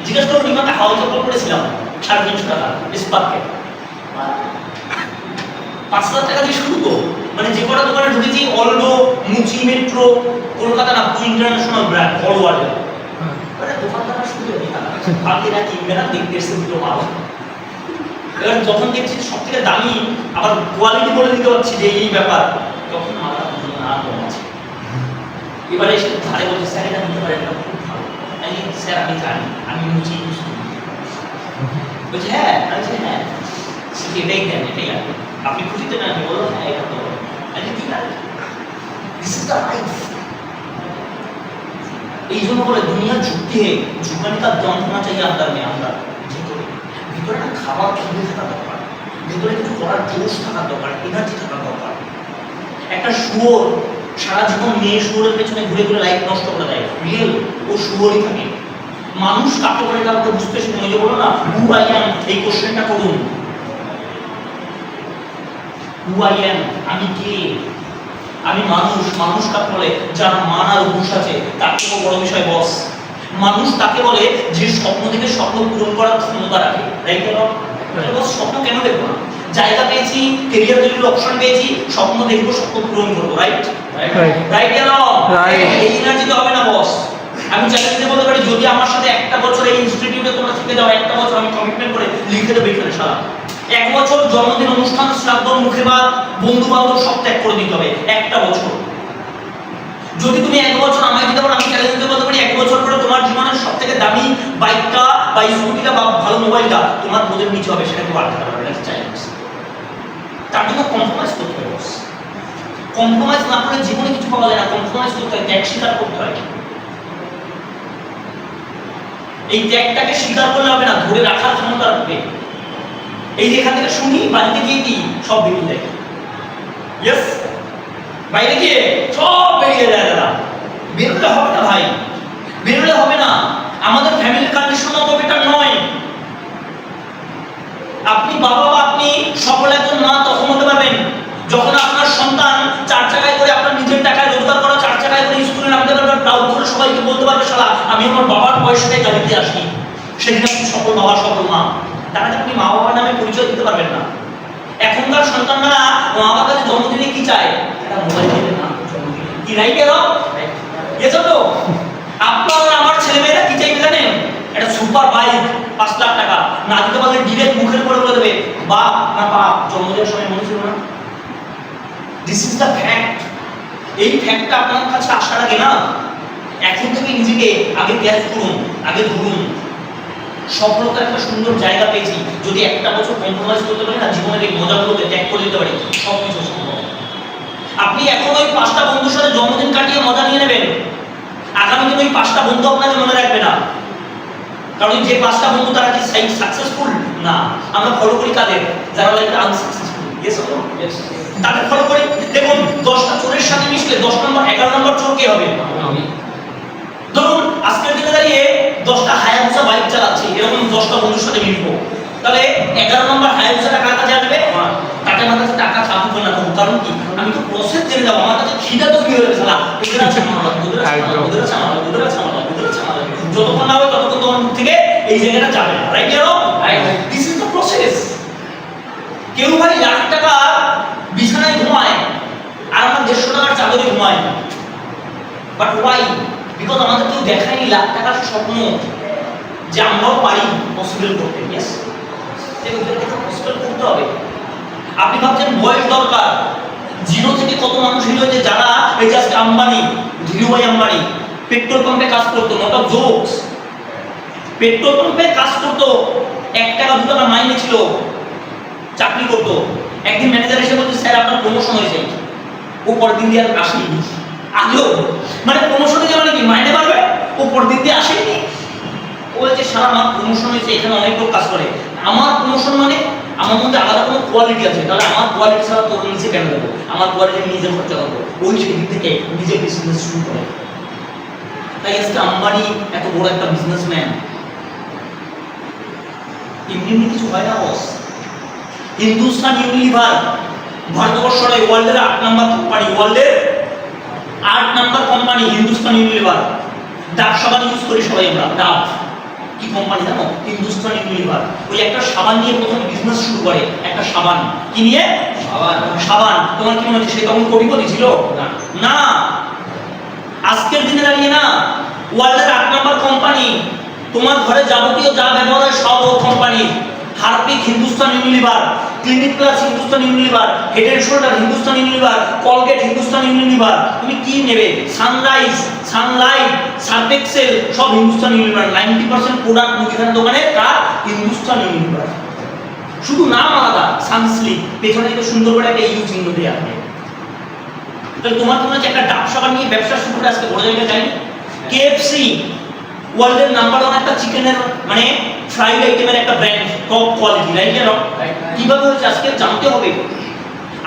জিজ্ঞেস করো রিমাকে হাওয়াই চপ্পল পরেছিলাম 350 টাকা ইস্পাতকে, 5,000 টাকা দিয়ে শুরু তো। মানে যে কটা দোকানে ঢুকেছি, অলডো, মুচি, মেট্রো, কলকাতা না, ইন্টারন্যাশনাল ব্র্যান্ড, অল ওয়ার্ল্ড। মানে দোকানদাররা শুরু করে কালকে না কিনবে না, দেখতে এসে দুটো মাল। এবার যখন দেখছি সব থেকে দামি, আবার কোয়ালিটি বলে দিতে পারছি যে এই ব্যাপার, তখন মালটা না কম আছে। এবারে এসে ধারে বলছে স্যার এটা নিতে পারেন না, খুব ভালো। আমি স্যার আমি জানি, আমি মুচি ইউজ করি। বলছে হ্যাঁ, আমি বলছি হ্যাঁ এটাই দেন, এটাই লাগবে। আপনি খুশিতে না? আমি বললাম হ্যাঁ এটা তো আমি কি না, দিস ইজ দ্য লাইফ। এই জন্য বলে দুনিয়া ঝুঁকতে ঝুঁকানি का যন্ত্রণা চাই अंदर में, আমরা ভিতরে ভিতরে না খাবার খিদে থাকা দরকার, ভিতরে কিছু করার জোশ থাকা দরকার, এনার্জি থাকা দরকার। একটা শুয়োর সারা জীবন মেয়ে শুয়োরের পেছনে ঘুরে ঘুরে লাইফ নষ্ট করে দেয়, রিয়েল ও শুয়োরই থাকে। মানুষ কাকে বলে কাউকে বুঝতে শিখে, ওই যে বলো না হু আই অ্যাম, এই কোশ্চেনটা করুন, হু আই অ্যাম, আমি কে, আমি মানুষ। মানুষ কাকে বলে? যার মান আর হুঁশ আছে, তার থেকেও বড় বিষয় বস। মানুষ তাকে বলে যে স্বপ্ন থেকে স্বপ্ন পূরণ করার ক্ষমতা রাখে, রাইট? বস স্বপ্ন কেন দেখবো না? জায়গা পেয়েছি, ক্যারিয়ার তৈরির অপশন পেয়েছি, স্বপ্ন দেখবো, স্বপ্ন পূরণ করবো, রাইট? রাইট এই এনার্জি তো হবে না বস। আমি চ্যালেঞ্জে বলতে পারি যদি আমার সাথে একটা বছর এই ইনস্টিটিউটে তোমরা থেকে যাও, একটা বছর আমি কমিটমেন্ট করে লিখে দেবো এখানে সারা এক বছর জন্মদিন অনুষ্ঠান, শ্রাদ্ধ, মুখেবাদ, বন্ধু বান্ধব সব ত্যাগ করে দিতে হবে একটা বছর। যদি তুমি এক বছর আমায় দিতে পারো, আমি চ্যালেঞ্জে বলতে পারি এক বছর পরে তোমার জীবনের সব থেকে দামি বাইকটা বা স্কুটিটা বা ভালো মোবাইলটা তোমার বোধের নিচে হবে, সেটা কেউ আটকাতে পারবে না। চ্যালেঞ্জ, তার জন্য কম্প্রোমাইজ করতে হবে। কম্প্রোমাইজ না করলে জীবনে কিছু পাওয়া যায় না। কম্প্রোমাইজ করতে হয়, ত্যাগ স্বীকার করতে হয়। এই ত্যাগটাকে স্বীকার করলে হবে না, ধরে রাখার ক্ষমতা রাখবে। এই যে এখান থেকে শুনি, বাড়িতে গিয়ে কি সব বেরিয়ে যায়, ইয়েস, বাইরে গিয়ে সব বেরিয়ে যায়। দাদা বেরোলে হবে না ভাই, বেরোলে হবে না। আমাদের ফ্যামিলির কন্ডিশন অত বেটার নয়। আপনি বাবা বা আপনি সফল একজন মা তখন হতে পারবেন যখন আপনার সন্তান 4 চাকায় করে, আপনার নিজের টাকায় রোজগার করা 4 চাকায় করে স্কুলে নামতে পারবেন, প্রাউড করে সবাইকে বলতে পারবে শালা আমি আমার বাবার পয়সায় গাড়িতে আসি। সেদিন আপনি সফল বাবা, সফল মা। তার আগে আপনি মা বাবার নামে পরিচয় দিতে পারবেন না। এখনকার সন্তানরা মা বাবার কাছে জন্মদিনে কি চায়? একটা মোবাইল দিলে না, কি রাইট? এলো এসো তো আপনার আমার ছেলেমেয়েরা কি চাইবে জানেন? একটা সুপার বাইক 5 লাখ টাকা না দিতে পারলে ডিরেক্ট মুখের উপরে বলে দেবে বাপ না বাপ, জন্মদিনের সময় মনে ছিল না। This is the fact. এই ফ্যাক্টটা আপনার কাছে আসার আগে না, এখন থেকে নিজেকে আগে ক্যাচ করুন, আগে ধরুন। সফলতার একটা সুন্দর জায়গা পেয়েছি, যদি একটা বছর কম্প্রোমাইজ করতে পারি না, জীবনের এই মজাগুলোকে ত্যাগ করে দিতে পারি, সব কিছু সম্ভব। আপনি এখন ওই 5টা বন্ধুর সাথে জন্মদিন কাটিয়ে মজা নিয়ে নেবেন, আগামী দিন ওই 5টা বন্ধু আপনাকে মনে রাখবে না। কারণ যে 5টা বন্ধু তারা কি সাকসেসফুল না? আমরা ফলো করি কাদের? যারা লাইফে আনসাকসেসফুল, ইয়েস অর নো? তাদের ফলো করি। দেখুন 10টা চোরের সাথে মিশলে 10 নম্বর 11 নম্বর চোর কে হবে? ধরুন আজকের দিনে দাঁড়িয়ে 10টা হায়াবুসা বাইক চালাচ্ছি, এরকম 10টা বন্ধুর সাথে মিলবো, তাহলে 11 নম্বর হায়াবুসাটা কার কাছে আসবে? তাকে আমার কাছে টাকা চাবো না। কারণ কি? আমি তো প্রসেস জেনে যাবো, আমার কাছে খিদা তো কি হয়ে গেছে না, ওদের আছে আমার, ওদের আছে আমার, ওদের আছে আমার, ওদের আছে আমার, ওদের আছে আমার। যতক্ষণ না হবে ততক্ষণ তোমার মুখ থেকে এই জায়গাটা যাবে না, right? This is the process. কেউ ভাই লাখ টাকা বিছানায় ঘুমায় আর আমার 150 টাকার চাদরে ঘুমায়, বাট ওয়াই? বিকজ আমাদের কেউ দেখায়নি লাখ টাকার স্বপ্ন যে আমরাও পারি পসিবল করতে। ইয়েস, এগুলো পসিবল করতে হবে। আপনি ভাবছেন বয়স দরকার, জিরো থেকে কত মানুষ হয়েছে যারা এই জাস্ট আম্বানি, ধীরুভাই আম্বানি পেট্রোল পাম্পে কাজ করতো, নট অফ জোকস। পেট্রোল পাম্পে কাজ করতো, 1 টাকা 2 টাকা মাইনে ছিল, চাকরি করতো। একদিন ম্যানেজার এসে বলছে স্যার আপনার প্রমোশন হয়েছে। ও পরের দিন দিয়ে আর আসেনি। আজও মানে প্রমোশন হয়েছে মানে কি মাইনে বাড়বে, ও পরের দিন দিয়ে আসেনি। ও বলছে সারা আমার প্রমোশন হয়েছে, এখানে অনেক লোক কাজ করে। আমার প্রমোশন মানে আমার মধ্যে আলাদা কোনো কোয়ালিটি আছে, তাহলে আমার কোয়ালিটি ছাড়া তোর নিচে কেন দেবো? আমার কোয়ালিটি নিজে খরচা করবো। ওই সেদিক থেকে নিজের বিজনেস শুরু করে। তাই আজকে আম্বানি এত বড় একটা বিজনেসম্যান, এমনি কিছু হয় না বস। হিন্দুস্তান ইউনিলিভার ভারতবর্ষ নয়, ওয়ার্ল্ডের 8 নম্বর কোম্পানি, ওয়ার্ল্ডের 8 নম্বর কোম্পানি হিন্দুস্তান ইউনিলিভার। ডাব সাবান ইউজ করি সবাই আমরা, ডাব কি কোম্পানি জানো? হিন্দুস্তান ইউনিলিভার। ওই একটা সাবান নিয়ে প্রথম বিজনেস শুরু করে, একটা সাবান কি নিয়ে? সাবান। তোমার কি মনে হচ্ছে সে তখন কোটিপতি ছিল? না। আজকের দিনে দাঁড়িয়ে না, ওয়ার্ল্ডের 8 নম্বর কোম্পানি। তোমার ঘরে যাবতীয় যা ব্যবহার হয় সব ও company. Harpic, Hindustan Unilever. Clinic Plus Hindustan Unilever, Head and Shoulders Hindustan Unilever, Colgate Hindustan Unilever, তুমি কি নেবে? সানরাইজ, সানলাইট, সার্ফ এক্সেল সব হিন্দুস্তান ইউনিলিভার। 90% প্রোডাক্ট মুদিখানা দোকানে কার? হিন্দুস্তান ইউনিলিভার। শুধু নাম আলাদা, সানস্লিক, পেছনে একটা সুন্দর করে একটা ইউ চিহ্ন দেয়া আছে। তাহলে তোমার মনে হচ্ছে একটা ডাব সাবান নিয়ে ব্যবসা শুরু করে আজকে বড় জায়গায় যায়নি? কেএফসি ওয়ার্ল্ডের নাম্বার 1 একটা চিকেনের মানে ফ্রাইড আইটেমের একটা ব্র্যান্ড, টপ কোয়ালিটি, রাইট? কেন কিভাবে হচ্ছে আজকে জানতে হবে।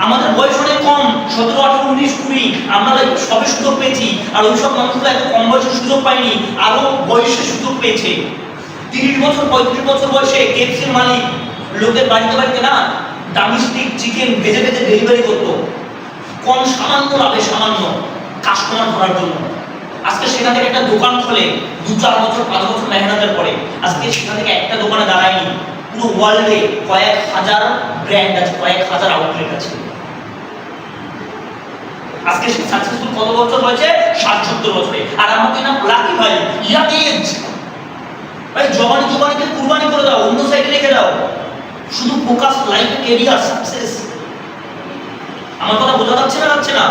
আমাদের বয়স অনেক কম, 17, 18, 19, 20, আমরা সবে সুযোগ পেয়েছি। আর ওইসব মানুষরা এত কম বয়সে সুযোগ পায়নি, আরো বয়সে সুযোগ পেয়েছে। 30 বছর 35 বছর বয়সে কেএফসির মালিক লোকের বাড়িতে বাড়িতে না দামি স্টিক চিকেন ভেজে ভেজে ডেলিভারি করতো, কম সামান্য লাভে, সামান্য কাস্টমার ধরার জন্য। আজকে সেখান থেকে একটা দোকান খোলে, 2-4 বছর 5 বছর মেহনতের পরে আজকে সেখান থেকে একটা দোকানে দাঁড়ায়নি, পুরো ওয়ার্ল্ডে কয়েক হাজার ব্র্যান্ড আছে, কয়েক হাজার আউটলেট আছে। আজকে সে সাকসেসফুল কত বছর হয়েছে? 60-70 বছরে। আর আমাকে না লাকি ভাই, ইয়াং এজ ভাই, জবানিকে কুরবানি করে দাও, অন্য সাইডে রেখে দাও, শুধু ফোকাস লাইফ ক্যারিয়ার সাকসেস। আমার কথা বোঝা যাচ্ছে না?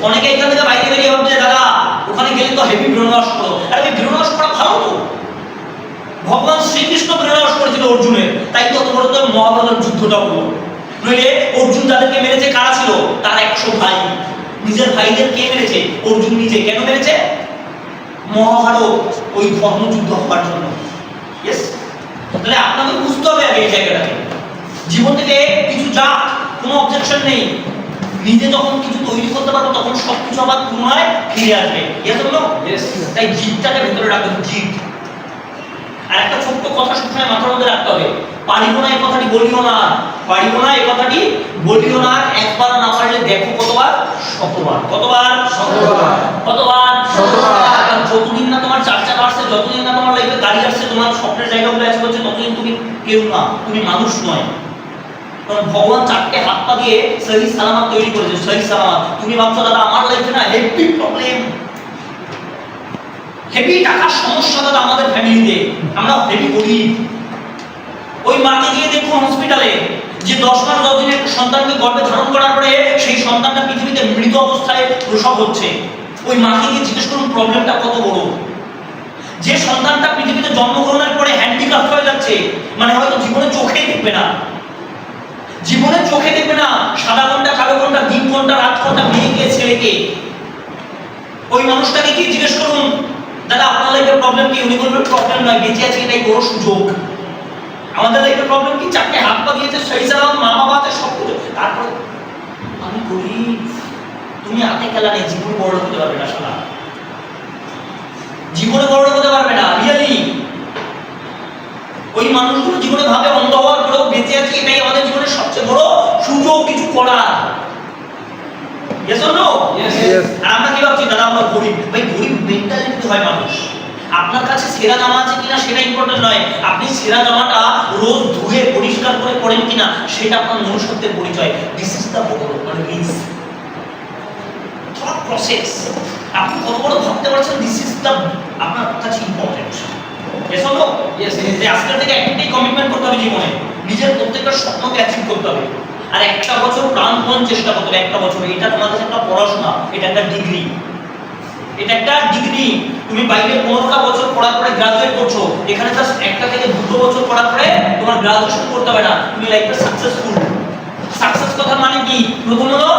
অনেকে এখান থেকে বাইরে বেরিয়ে ভাবছে দাদা ওখানে গেলে তো হেভি ব্রেনওয়াশ করো। আরে ব্রেনওয়াশ করা ভালো তো, ভগবান শ্রীকৃষ্ণ ব্রেনওয়াশ করেছিল অর্জুনের, তাই তো অত বড় তো মহাভারতের যুদ্ধটা হলো। নইলে অর্জুন যাদেরকে মেরেছে কারা ছিল? তার 100 ভাই। নিজের ভাইদের কে মেরেছে? অর্জুন নিজে। কেন মেরেছে? মহাভারত, ওই ধর্মযুদ্ধ হওয়ার জন্য। ইয়েস, তাহলে আপনাকে বুঝতে হবে আগে এই জায়গাটাকে। জীবন থেকে কিছু যা, কোনো অবজেকশন নেই, নিজে যখন কিছু তৈরি করতে পারবো তখন সবকিছু আবার পুনরায় ফিরে আসবে। তাই জিদটাকে ভেতরে রাখবেন, জিদ। আর একটা ছোট্ট কথা সবসময় মাথার মধ্যে রাখতে হবে, পারিব না এই কথাটি বলিও না, পারিব না এই কথাটি বলিও না। একবার না পারলে দেখো কতবার? শতবার। কতবার? শতবার। কতবার? শতবার। যতদিন না তোমার 4 চাকা আসছে, যতদিন না তোমার লাইফে গাড়ি আসছে, তোমার স্বপ্নের জায়গাগুলো আছে বলছে, ততদিন তুমি কেউ না, তুমি মানুষ নয়। কারণ ভগবান 4টে হাত পা দিয়ে সহি সালামত তৈরি করেছে, সহি সালামত। তুমি ভাবছো দাদা আমার লাইফে না হেভি প্রবলেম, হেভি টাকার সমস্যা দাদা আমাদের ফ্যামিলিতে, আমরা হেভি গরিব। ওই মাকে গিয়ে দেখুন হসপিটালে, যে 10 মাস 10 দিনের সন্তানকে গর্ভে ধারণ করার পরে সেই সন্তানটা পৃথিবীতে মৃত অবস্থায় প্রসব হচ্ছে। ওই মাকে গিয়ে জিজ্ঞেস করুন প্রবলেমটা কত বড়। যে সন্তানটা পৃথিবীতে জন্মগ্রহণের পরে হ্যান্ডিক্যাপ হয়ে যাচ্ছে, মানে হয়তো জীবনে চোখেই দেখবে না, জীবনে চোখে দেখবে না, সাদা ঘন্টা কালো ঘন্টা, দিন ঘন্টা রাত ঘন্টা, মেয়েকে ছেলেকে। ওই মানুষটাকে কি জিজ্ঞেস করুন দাদা আপনার লাইফের প্রবলেম কি? উনি বলবেন প্রবলেম নয়, বেঁচে আছি এটাই বড় সুযোগ। আমাদের লাইফের প্রবলেম কি? 4টে হাত পা দিয়েছে, সেই সালাম, মা বাবা আছে, সব কিছু। তারপর আমি গরিব। তুমি হাতে খেলা নেই, জীবন বড় হতে পারবে না শালা, জীবনে বড় হতে পারবে না। রিয়েলি ওই মানুষগুলো জীবনে ভাবে অন্ধ হওয়ার পরেও বেঁচে আছি এটাই আমাদের জীবনের সবচেয়ে বড় সুযোগ কিছু করার। Yes or no? ইয়েস। আর আমরা কি ভাবছি দাদা আমরা গরিব। ভাই গরিব মেন্টালিটি হয় মানুষ। আপনার কাছে সেরা জামা আছে কিনা সেটা ইম্পর্টেন্ট নয়, আপনি সেরা জামাটা রোজ ধুয়ে পরিষ্কার করে পরেন কিনা সেটা আপনার মনুষ্যত্বের পরিচয়। This is the risk, process. আপনি কত বড় ভাবতে পারছেন, দিস ইজ দ্য আপনার কাছে important. Yes or no? Yes. আজকের থেকে একটাই কমিটমেন্ট করতে হবে জীবনে, নিজের প্রত্যেকটা স্বপ্নকে অ্যাচিভ করতে হবে। আর একটা বছর প্রাণপণ চেষ্টা করতে হবে, একটা বছর। এটা তোমার কাছে একটা পড়াশোনা, এটা একটা ডিগ্রি, এটা একটা ডিগ্রি। তুমি বাইরে 15টা বছর পড়ার পরে গ্রাজুয়েট করছো, এখানে জাস্ট 1টা থেকে 2টো বছর পড়ার পরে তোমার গ্রাজুয়েশন করতে হবে না, তুমি লাইফে সাকসেসফুল। সাকসেস কথা মানে কি? প্রথম হলো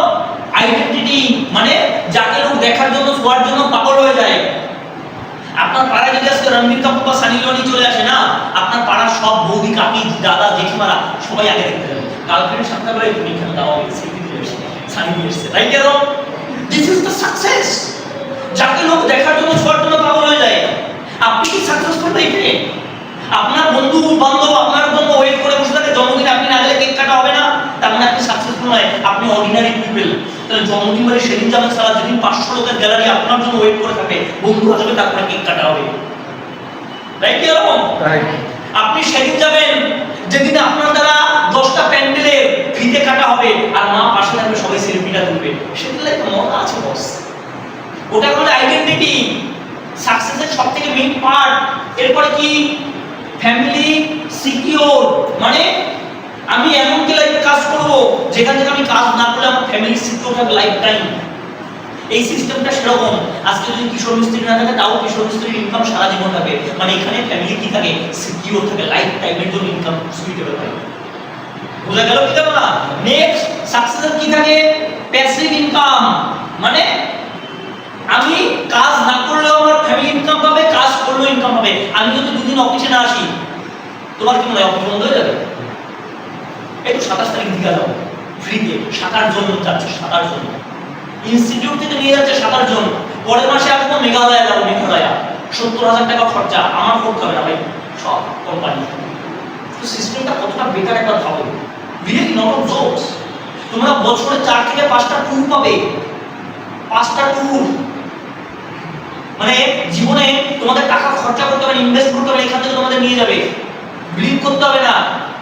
আইডেন্টিটি, মানে যাকে লোক দেখার জন্য শোয়ার জন্য পাগল হয়ে যায়। আপনার পাড়ায় যদি আজকে রণবীর কাপুর বা সানি লিওনি চলে আসে না, আপনার পাড়ার সব বৌদি কাকি দাদা জেঠিমারা সবাই আগে দেখতে যাবে। গার্লফ্রেন্ডের সামনে বলে তুমি এখানে দাও, সেলফি দিয়ে এসে সানি দিয়ে এসে, রাইট? কেন? This is the success. যাকে লোক দেখার জন্য শোয়ার জন্য পাগল হয়ে যায়। আপনি কি সাকসেসফুল লাইফে? আপনার বন্ধু বান্ধব আপনার জন্য ওয়েট করে বসে থাকে, জন্মদিনে আপনি না গেলে কেক কাটা হবে না, তার মানে আপনি সাকসেসফুল নয়, আপনি অর্ডিনারি পিপল। তাহলে জন্মদিন মানে সেদিন যাবেন সারা, যেদিন 500 লোকের গ্যালারি আপনার জন্য ওয়েট করে থাকে, বন্ধু আসবে, তারপরে কেক কাটা হবে, রাইট? কি এরকম? আপনি সেদিন যাবেন যেদিন আপনার দ্বারা 10টা প্যান্ডেলের ফিতে কাটা হবে, আর মা পাশে থাকবে, সবাই সেলফিটা তুলবে, সেদিন লাইফে মজা আছে বস। ওটা হলো আইডেন্টিটি, সাকসেসের সবথেকে মেইন পার্ট। এরপরে কি? ফ্যামিলি সিকিউর, মানে আমি এমন কি লাইফে কাজ করব যেখান থেকে আমি কাজ না করলে আমার ফ্যামিলি সিকিউর থাকবে লাইফ টাইম। এই সিস্টেমটা সেরকম। আজকে যদি কিশোর মিস্ত্রি না থাকে তাও কিশোর মিস্ত্রির ইনকাম সারা জীবন থাকে, মানে এখানে ফ্যামিলি কি থাকে, সিকিউর থাকে, লাইফ টাইমের জন্য ইনকাম সুইটেবল থাকে। বুঝা গেল কি না? নেক্সট সাকসেস কি থাকে, প্যাসিভ ইনকাম, মানে আমি কাজ না করলেও আমার ফ্যামিলি ইনকাম পাবে, কাজ করলেও ইনকাম পাবে। আমি যদি দুদিন অফিসে না আসি, তোমার কি মনে হয় অফিস বন্ধ হয়ে যাবে? একটু 27 তারিখ দিকে যাও ফ্রিতে, সাঁতার জন্য যাচ্ছে, সাঁতার জন্য ইনস্টিটিউট থেকে নিয়ে যাচ্ছে সাঁতার জন্য। পরের মাসে আসবো মেঘালয়া যাবো, মেঘালয়া 70,000 টাকা খরচা, আমার করতে হবে না ভাই, সব কোম্পানি। তো সিস্টেমটা কতটা বেটার একবার ভাবো, রিয়েলি নট অফ জোকস। তোমরা বছরে 4 থেকে 5টা ট্যুর পাবে, 5টা ট্যুর। মানে জীবনে তোমাদের টাকা খরচা করতে হবে, ইনভেস্ট করতে হবে, এখান থেকে তোমাদের নিয়ে যাবে। বিলিভ করতে হবে না,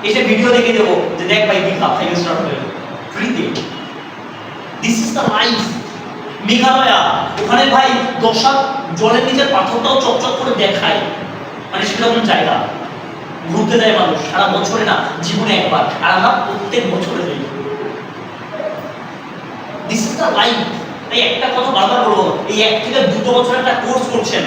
এসে ভিডিও দেখে দেবো যে দেখ ভাই দীঘা 5 স্টার হোটেল ফ্রিতে। This is the life. Meghalaya, ওখানে ভাই দশা জলের নিচের পাথরটাও চকচক করে দেখায়, মানে সেরকম জায়গা। ঘুরতে যায় মানুষ সারা বছরে না, জীবনে একবার, আর আমরা প্রত্যেক বছরে যাই। This is the life. তাই একটা কথা বারবার বলবো, এই 1 থেকে 2 বছর একটা কোর্স করছেন,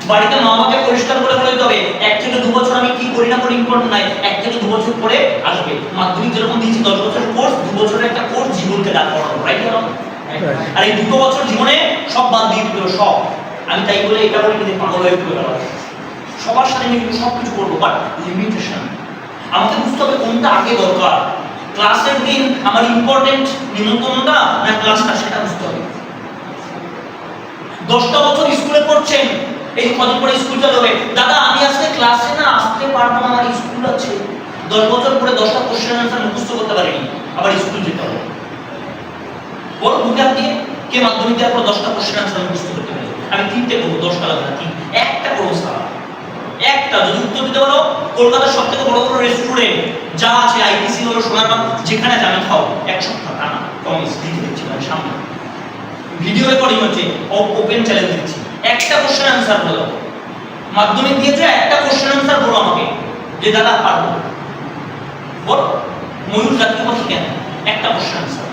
বাড়িতে মা বাবাকে পরিষ্কার করে বলে দিতে হবে 1 থেকে 2 বছর আমি কি করি না করি ইম্পর্টেন্ট নাই, 1 থেকে 2 বছর পরে আসবে। মাধ্যমিক যেরকম দিয়েছি 10 বছরের কোর্স, 2 বছরের একটা কোর্স জীবনকে দাঁড় করানো, রাইট? আর এই 2 বছর জীবনে সব বাদ দিয়ে দিতে হবে, সব। আমি তাই বলে এটা বলি যে পাগল হয়ে পড়ে গেল, সবার সাথে মিলে সব কিছু করবো, বাট লিমিটেশন। আমাকে বুঝতে হবে কোনটা আগে দরকার, ক্লাসের দিন আমার ইম্পর্টেন্ট নিমন্ত্রণটা না ক্লাসটা, সেটা বুঝতে হবে। 10টা বছর স্কুলে পড়ছেন, এই কদিন পরে স্কুল চালু হবে, দাদা আমি আজকে ক্লাসে না আসতে পারবো না, আমার স্কুল আছে। 10 বছর পরে 10টা কোশ্চেন আনসার মুখস্থ করতে পারিনি, আবার স্কুল যেতে হবে। বল বুঝে দিয়ে কে মাধ্যমিক দেওয়ার পর 10টা কোশ্চেন আনসার মুখস্থ করতে পারে? আমি 3টে করবো, 10টা লাগবে না, 3 একটা করবো স্যার, একটা। যদি উত্তর দিতে পারো, কলকাতার সবথেকে বড় বড় রেস্টুরেন্ট যা আছে, আইটিসি হলো, সোনারবাগ, যেখানে জানি খাও, 1 সপ্তাহ টানা প্রমিস দিতে দিচ্ছি, মানে সামনে ভিডিও রেকর্ডিং হচ্ছে, ওপেন চ্যালেঞ্জ দিচ্ছি, একটা কোশ্চেন আনসার বলো। মাধ্যমিক দিয়েছে, একটা কোশ্চেন আনসার বলো আমাকে, যে দাদা পারবো। বল ময়ূর জাতীয় পাখি কেন? একটা কোশ্চেন আনসার।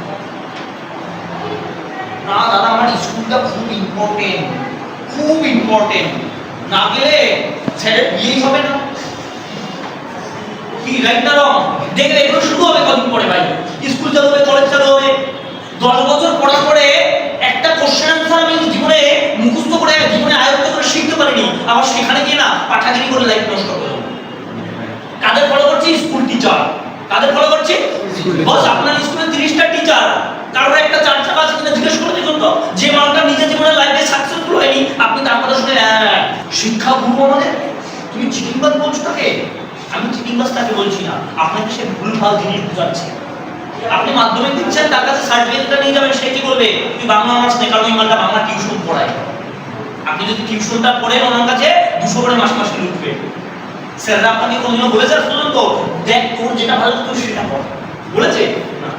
না দাদা আমার স্কুলটা খুব ইম্পর্টেন্ট, খুব ইম্পর্টেন্ট, না গেলে ছেলে বিয়েই হবে না। কি রাইট না রং? দেখবে এগুলো শুরু হবে কদিন পরে ভাই, স্কুল চালু হবে, কলেজ চালু হবে। 10 বছর পড়ার পরে একটা কোশ্চেন আনসার আমি জীবনে মুখস্থ করে, জীবনে আয়ত্ত করে শিখতে পারিনি, আবার সেখানে গিয়ে না পাঠাগিরি করে লাইফ নষ্ট করে। কাদের ফলো করছি? School teacher. কাদের ফলো করছি? বস আপনার স্কুলে 30টা টিচার, কারোর একটা 4 চাকা আছে কিনা জিজ্ঞেস করে দেখুন তো। যে মানুষটা নিজের জীবনে লাইফে সাকসেসফুল হয়নি, আপনি তার কথা শুনে শিক্ষা গুরু আমাদের, তুমি চিটিংবাজ বলছো তাকে? আমি চিটিংবাজ তাকে বলছি না, আপনাকে সে ভুলভাল জিনিস বোঝাচ্ছে। আপনি মাধ্যমিক দিচ্ছেন, তার কাছে সার্টিফিকেটটা নিয়ে যাবেন, সে কি করবে? তুই বাংলা অনার্স নে, কারণ ওই মানটা বাংলা টিউশন পড়ায়। আপনি যদি টিউশনটা পড়েন ওনার কাছে 200 করে মাসে মাসে লুটবে। স্যাররা আপনাকে কোনদিনও বলেছে পর্যন্ত দেখ তোর যেটা ভালো তুই সেটা কর, বলেছে না?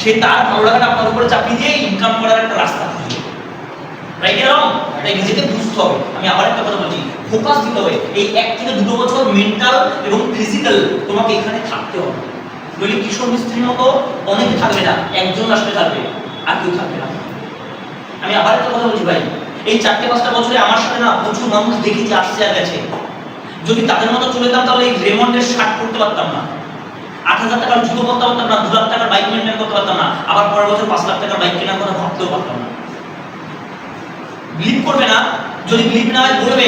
সে তার ভালো লাগাটা আপনার উপরে চাপিয়ে দিয়ে ইনকাম করার একটা রাস্তা খুঁজে, রাইট এর রং? তাই নিজেকে বুঝতে হবে। আমি আবার একটা কথা বলছি, ফোকাস দিতে হবে। এই 1 থেকে 2 বছর মেন্টাল এবং ফিজিক্যাল তোমাকে এখানে থাকতে হবে। বলি কিশোর মিস্ত্রির মতো অনেকে থাকবে না, একজন আসলে থাকবে, আর কেউ থাকবে না। আমি আবার একটা কথা বলছি ভাই, এই 4-5টা বছরে আমার সাথে না প্রচুর মানুষ দেখেছি আসছে আর গেছে। যদি তাদের মতো চলে যেতাম তাহলে এই রেমন্ডের শার্ট পরতে পারতাম না, 8,000 টাকার জুতো পরতে পারতাম না, 2 লাখ টাকার বাইক মেনটেন করতে পারতাম না, আবার পরের বছর 5 লাখ টাকার বাইক কেনার কথা ভাবতেও পারতাম না। বিলিভ করবে না, যদি বিলিভ না হয় বলবে,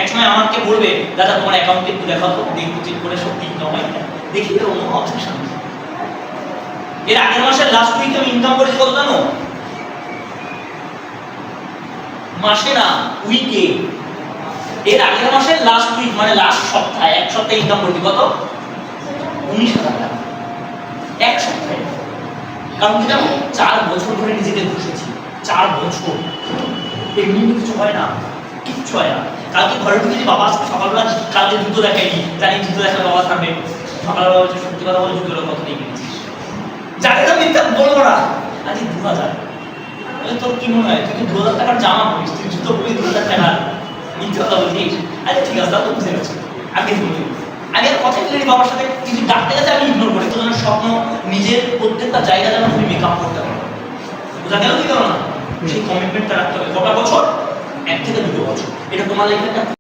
একসময় আমাকে বলবে দাদা তোমার অ্যাকাউন্টে একটু দেখাও তো, দেখবো চেক করে সত্যি ইনকাম হয় কিনা। দেখি তো অন্য অবজেকশন। এর আগের মাসের লাস্ট উইক আমি ইনকাম করেছি কত জানো? মাসে না, উইকে। এর আগের মাসের লাস্ট উইক মানে লাস্ট সপ্তাহে, 1 সপ্তাহে ইনকাম করেছি কত? 19,000 টাকা 1 সপ্তাহে। কারণ কি জানো, 4 বছর ধরে নিজেকে ঘুষেছি, 4 বছর। এমনি কিছু হয় না, কিচ্ছু হয় না। কালকে ঘরে ঢুকেছি, বাবা আজকে সকালবেলা কালকে জুতো দেখায়নি, জানি জুতো দেখালে বাবা থাকবে। সকালবেলা বলছে সত্যি কথা বলে জুতোর কথা নিয়ে কিনেছিস, জানি না মিথ্যা বলবো না। আজ 2,000। তোর কি মনে হয় তুই 2,000 টাকার জামা পরিস, তুই জুতো পরি 2,000 টাকার? মিথ্যা কথা বলছিস? আরে ঠিক আছে, তা তো বুঝে গেছি। আগে বলি আমি আর কথা বলি বাবার সাথে কিছু ডাকতে গেছে আমি ইগনোর করি, তো স্বপ্ন নিজের প্রত্যেকটা জায়গা যেন তুমি মেকআপ করতে পারো, বোঝা গেল কি কারণ না? সেই কমিটমেন্টটা রাখতে হবে। কটা বছর? 1 থেকে 2 বছর। এটা তোমার লাইফে একটা